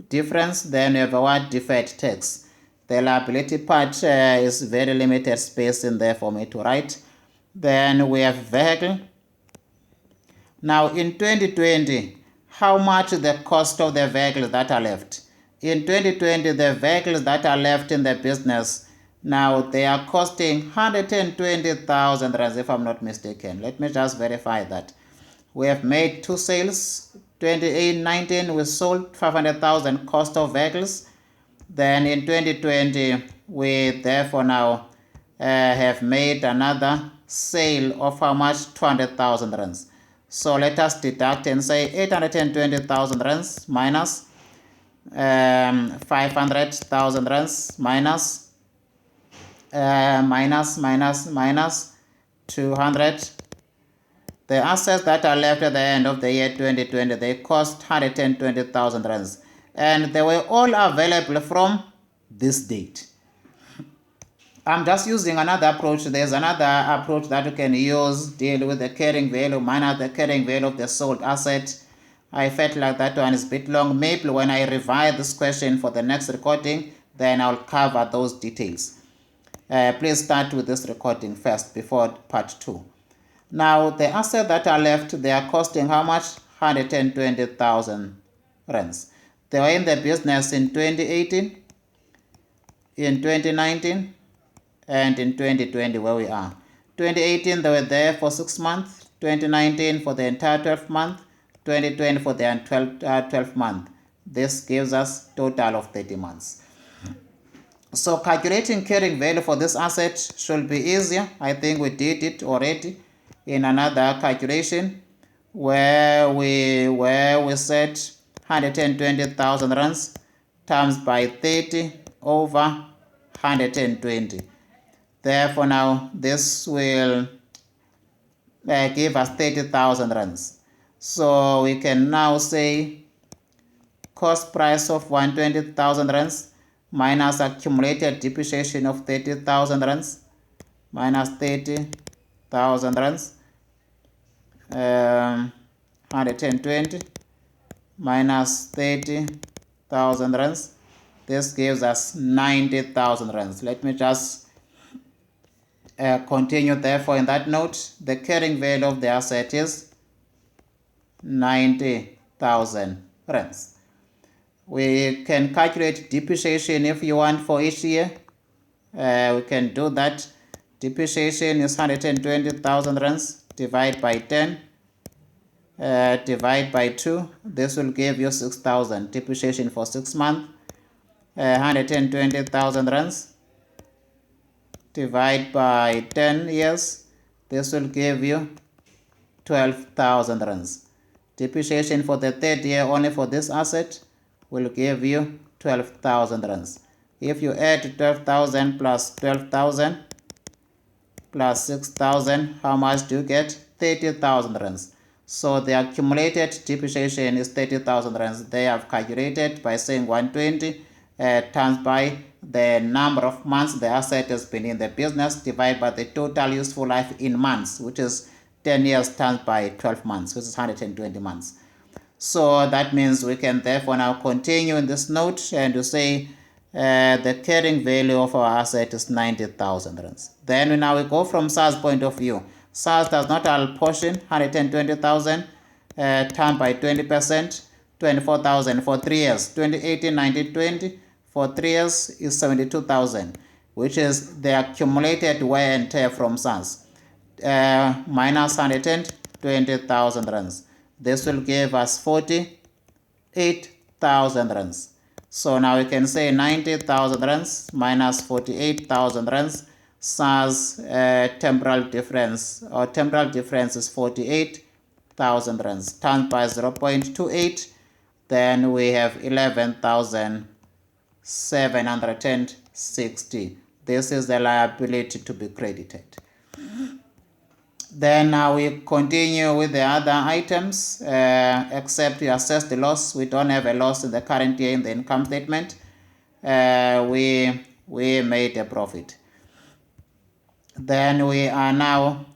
difference. Then we have our deferred tax. The liability part is very limited space in there for me to write. Then we have vehicle. Now in 2020, how much the cost of the vehicles that are left? In 2020, the vehicles that are left in the business, now they are costing 120,000 rands, if I'm not mistaken. Let me just verify that. We have made two sales. 2019 we sold 500,000 cost of vehicles. Then in 2020 we therefore now have made another sale of how much? 200,000 rands. So let us deduct and say 820,000 rands minus 500,000 rands minus 200. The assets that are left at the end of the year 2020, they cost 120,000 rands, and they were all available from this date. I'm just using another approach. There's another approach that you can use, deal with the carrying value minus the carrying value of the sold asset. I felt like that one is a bit long. Maybe when I revise this question for the next recording, then I'll cover those details. Please start with this recording first before part 2. Now the assets that are left, they are costing how much? 120,000 rands. They were in the business in 2018, in 2019, and in 2020 where we are. 2018 they were there for 6 months, 2019 for the entire 12 months, 2020 for the 12 months. This gives us total of 30 months. So calculating carrying value for this asset should be easier. I think we did it already in another calculation where we set 120,000 rands times by 30 over 120. Therefore now this will give us 30,000 rands. So we can now say cost price of 120,000 rands minus accumulated depreciation of 30,000 rands minus 30,000 rands, 120 minus 30,000 rands. This gives us 90,000 rands. Let me just continue. Therefore, in that note, the carrying value of the asset is 90,000 rands. We can calculate depreciation if you want for each year. We can do that. Depreciation is 120,000 rands. Divide by 10. Divide by 2. This will give you 6,000. Depreciation for 6 months. 120,000 rands. Divide by 10 years. This will give you 12,000 rands. Depreciation for the third year only for this asset will give you 12,000 rands. If you add 12,000 plus 12,000 plus 6,000, how much do you get? 30,000 rands. So the accumulated depreciation is 30,000 rands. They have calculated by saying 120 times by the number of months the asset has been in the business divided by the total useful life in months, which is 10 years times by 12 months, which is 120 months. So that means we can therefore now continue in this note and to say the carrying value of our asset is 90,000 rands. Then now we go from SARS point of view. SARS does not apportion 120,000 times by 20%, 24,000 for 3 years. 2018, 19, 20 for 3 years is 72,000, which is the accumulated wear and tear from SARS. Minus 120,000 rands. This will give us 48,000 rands. So now we can say 90,000 rands minus 48,000 rands. SARS temporal difference is 48,000 rands times by 0.28. Then we have 11,760. This is the liability to be credited. Then we continue with the other items, except we assess the loss. We don't have a loss in the current year in the income statement. We made a profit. Then we are now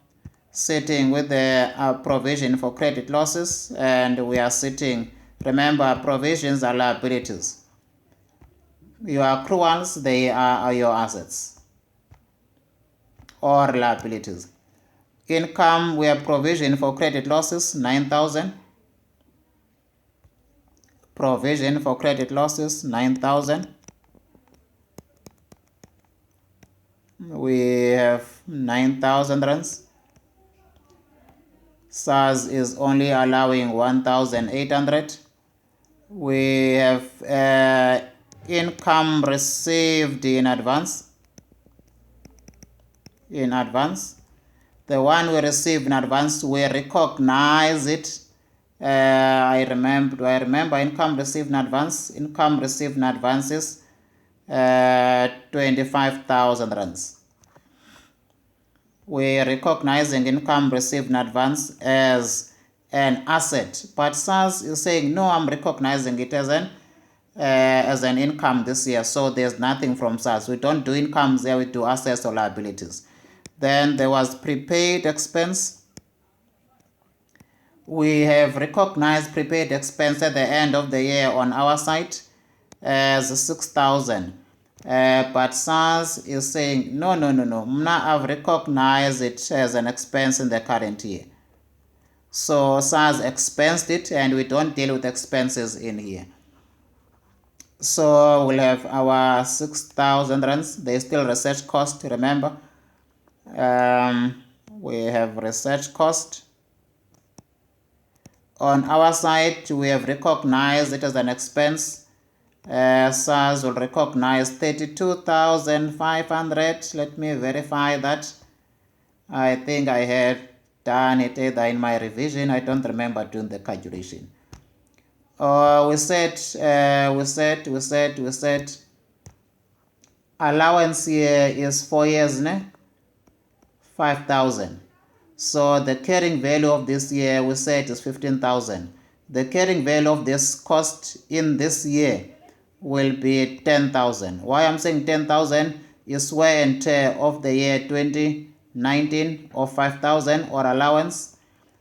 sitting with the provision for credit losses, and we are sitting, remember, provisions are liabilities. Your accruals, they are your assets or liabilities. Income, we have provision for credit losses, 9,000. Provision for credit losses, 9,000. We have 9,000 rands. SARS is only allowing 1,800. We have income received in advance. The one we receive in advance, we recognize it. I remember income received in advance. Income received in advance is 25,000 rands. We're recognizing income received in advance as an asset, but SARS is saying no, I'm recognizing it as an income this year, so there's nothing from SARS. We don't do incomes there, we do assets or liabilities. Then there was prepaid expense. We have recognized prepaid expense at the end of the year on our side as 6,000. But SARS is saying, no, I've recognized it as an expense in the current year. So SARS expensed it, and we don't deal with expenses in here. So we'll have our 6,000 rands. There's still research cost, remember. We have research cost. On our side, we have recognized it as an expense. SARS will recognize 32,500. Let me verify that. I think I had done it either in my revision. I don't remember doing the calculation. We said allowance here is 4 years, 5,000. So the carrying value of this year, we said, is 15,000. The carrying value of this cost in this year will be 10,000. Why I'm saying 10,000 is wear and tear of the year 2019 of 5,000 or allowance,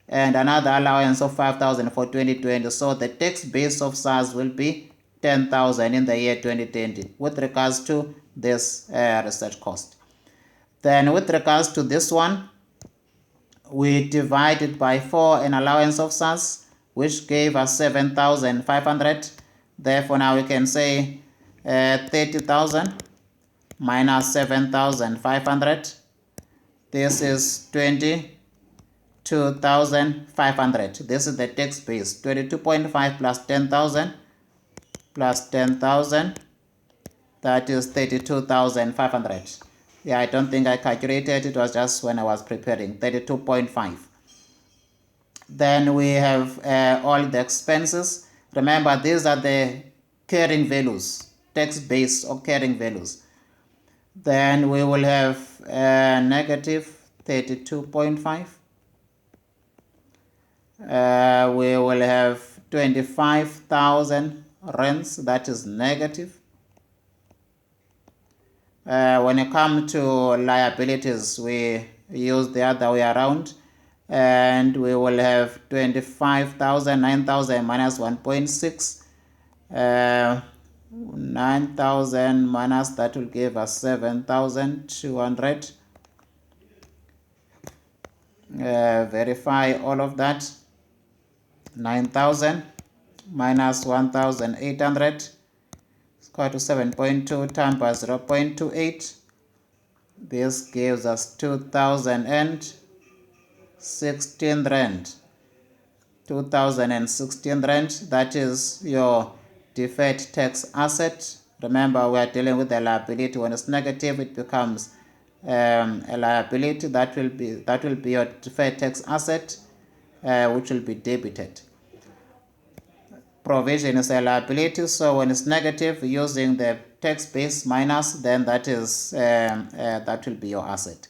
and another allowance of 5,000 for 2020. So the tax base of SARS will be 10,000 in the year 2020 with regards to this research cost. Then with regards to this one, we divide it by 4 an allowance of SARS, which gave us 7,500. Therefore, now we can say 30,000 minus 7,500. This is 22,500. This is the tax base. 22.5 plus 10,000 plus 10,000. That is 32,500. Yeah, I don't think I calculated. It was just when I was preparing. 32.5. Then we have all the expenses. Remember, these are the carrying values, tax base or carrying values. Then we will have negative 32.5. We will have 25,000 rands, that is negative. When it comes to liabilities, we use the other way around, and we will have 25,000, 9,000 minus 1.6. 9,000 minus that will give us 7,200. Verify all of that. 9,000 minus 1,800 equal to 7.2 times by 0.28. This gives us 2,016 rand. 2,016 rand. That is your deferred tax asset. Remember, we are dealing with a liability. When it's negative, it becomes a liability. That will be your deferred tax asset, which will be debited. Provision is a liability, so when it's negative, using the tax base minus, then that will be your asset.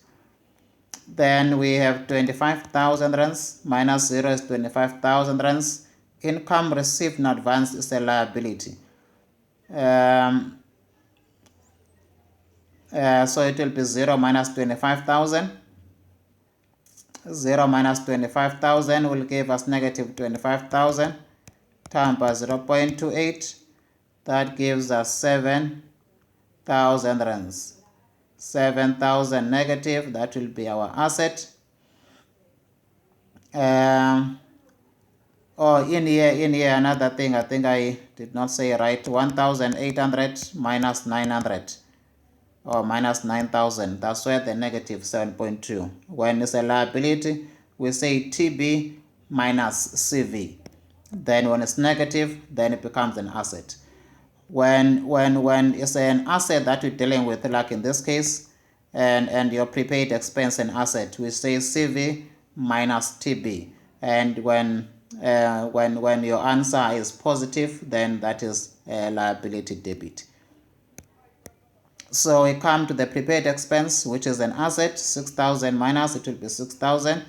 Then we have 25,000 rands minus 0 is 25,000 rands. Income received in advance is a liability. So it will be 0 minus 25,000. 0 minus 25,000 will give us negative 25,000 times by 0.28. That gives us 7,000 rands. 7,000 negative, that will be our asset. In here, another thing, I think I did not say right, 1,800 minus 900, or minus 9,000, that's where the negative 7.2. When it's a liability, we say TB minus CV. Then when it's negative, then it becomes an asset. When it's an asset that we're dealing with, like in this case, and your prepaid expense and asset, we say CV minus TB. And when your answer is positive, then that is a liability debit. So we come to the prepaid expense, which is an asset. 6,000 minus, it will be 6,000.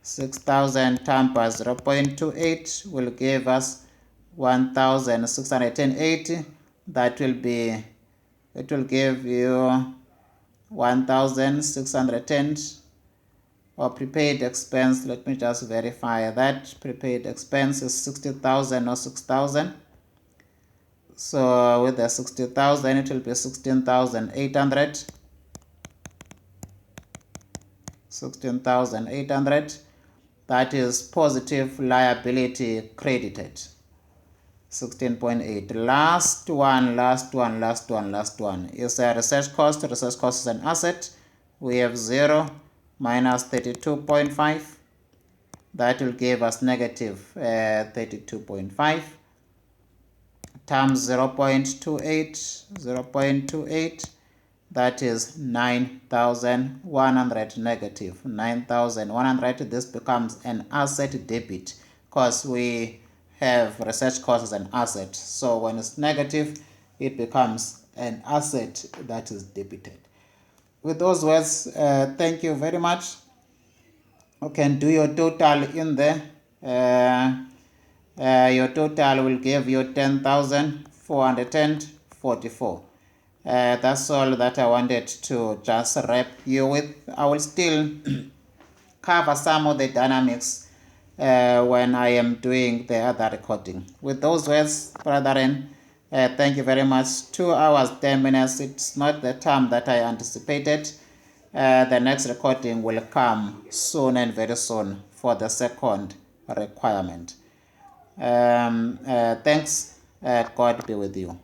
6,000 times by 0.28 will give us 1,680. That will be, it will give you 1,610. Or prepaid expense, let me just verify that. Prepaid expense is 60,000 or 6,000. So with the 60,000, it will be 16,800. 16,800. That is positive liability credited. 16.8. Last one is a research cost. Research cost is an asset. We have 0 minus 32.5. That will give us negative 32.5 times 0.28. That is 9,100 negative. 9,100. This becomes an asset debit because we have research cost as an asset. So when it's negative, it becomes an asset that is debited. With those words, thank you very much. You can do your total in there. Your total will give you 10,444. That's all that I wanted to just wrap you with. I will still cover some of the dynamics when I am doing the other recording. With those words, brethren, thank you very much. 2 hours, 10 minutes. It's not the time that I anticipated. The next recording will come soon and very soon for the second requirement. Thanks. God be with you.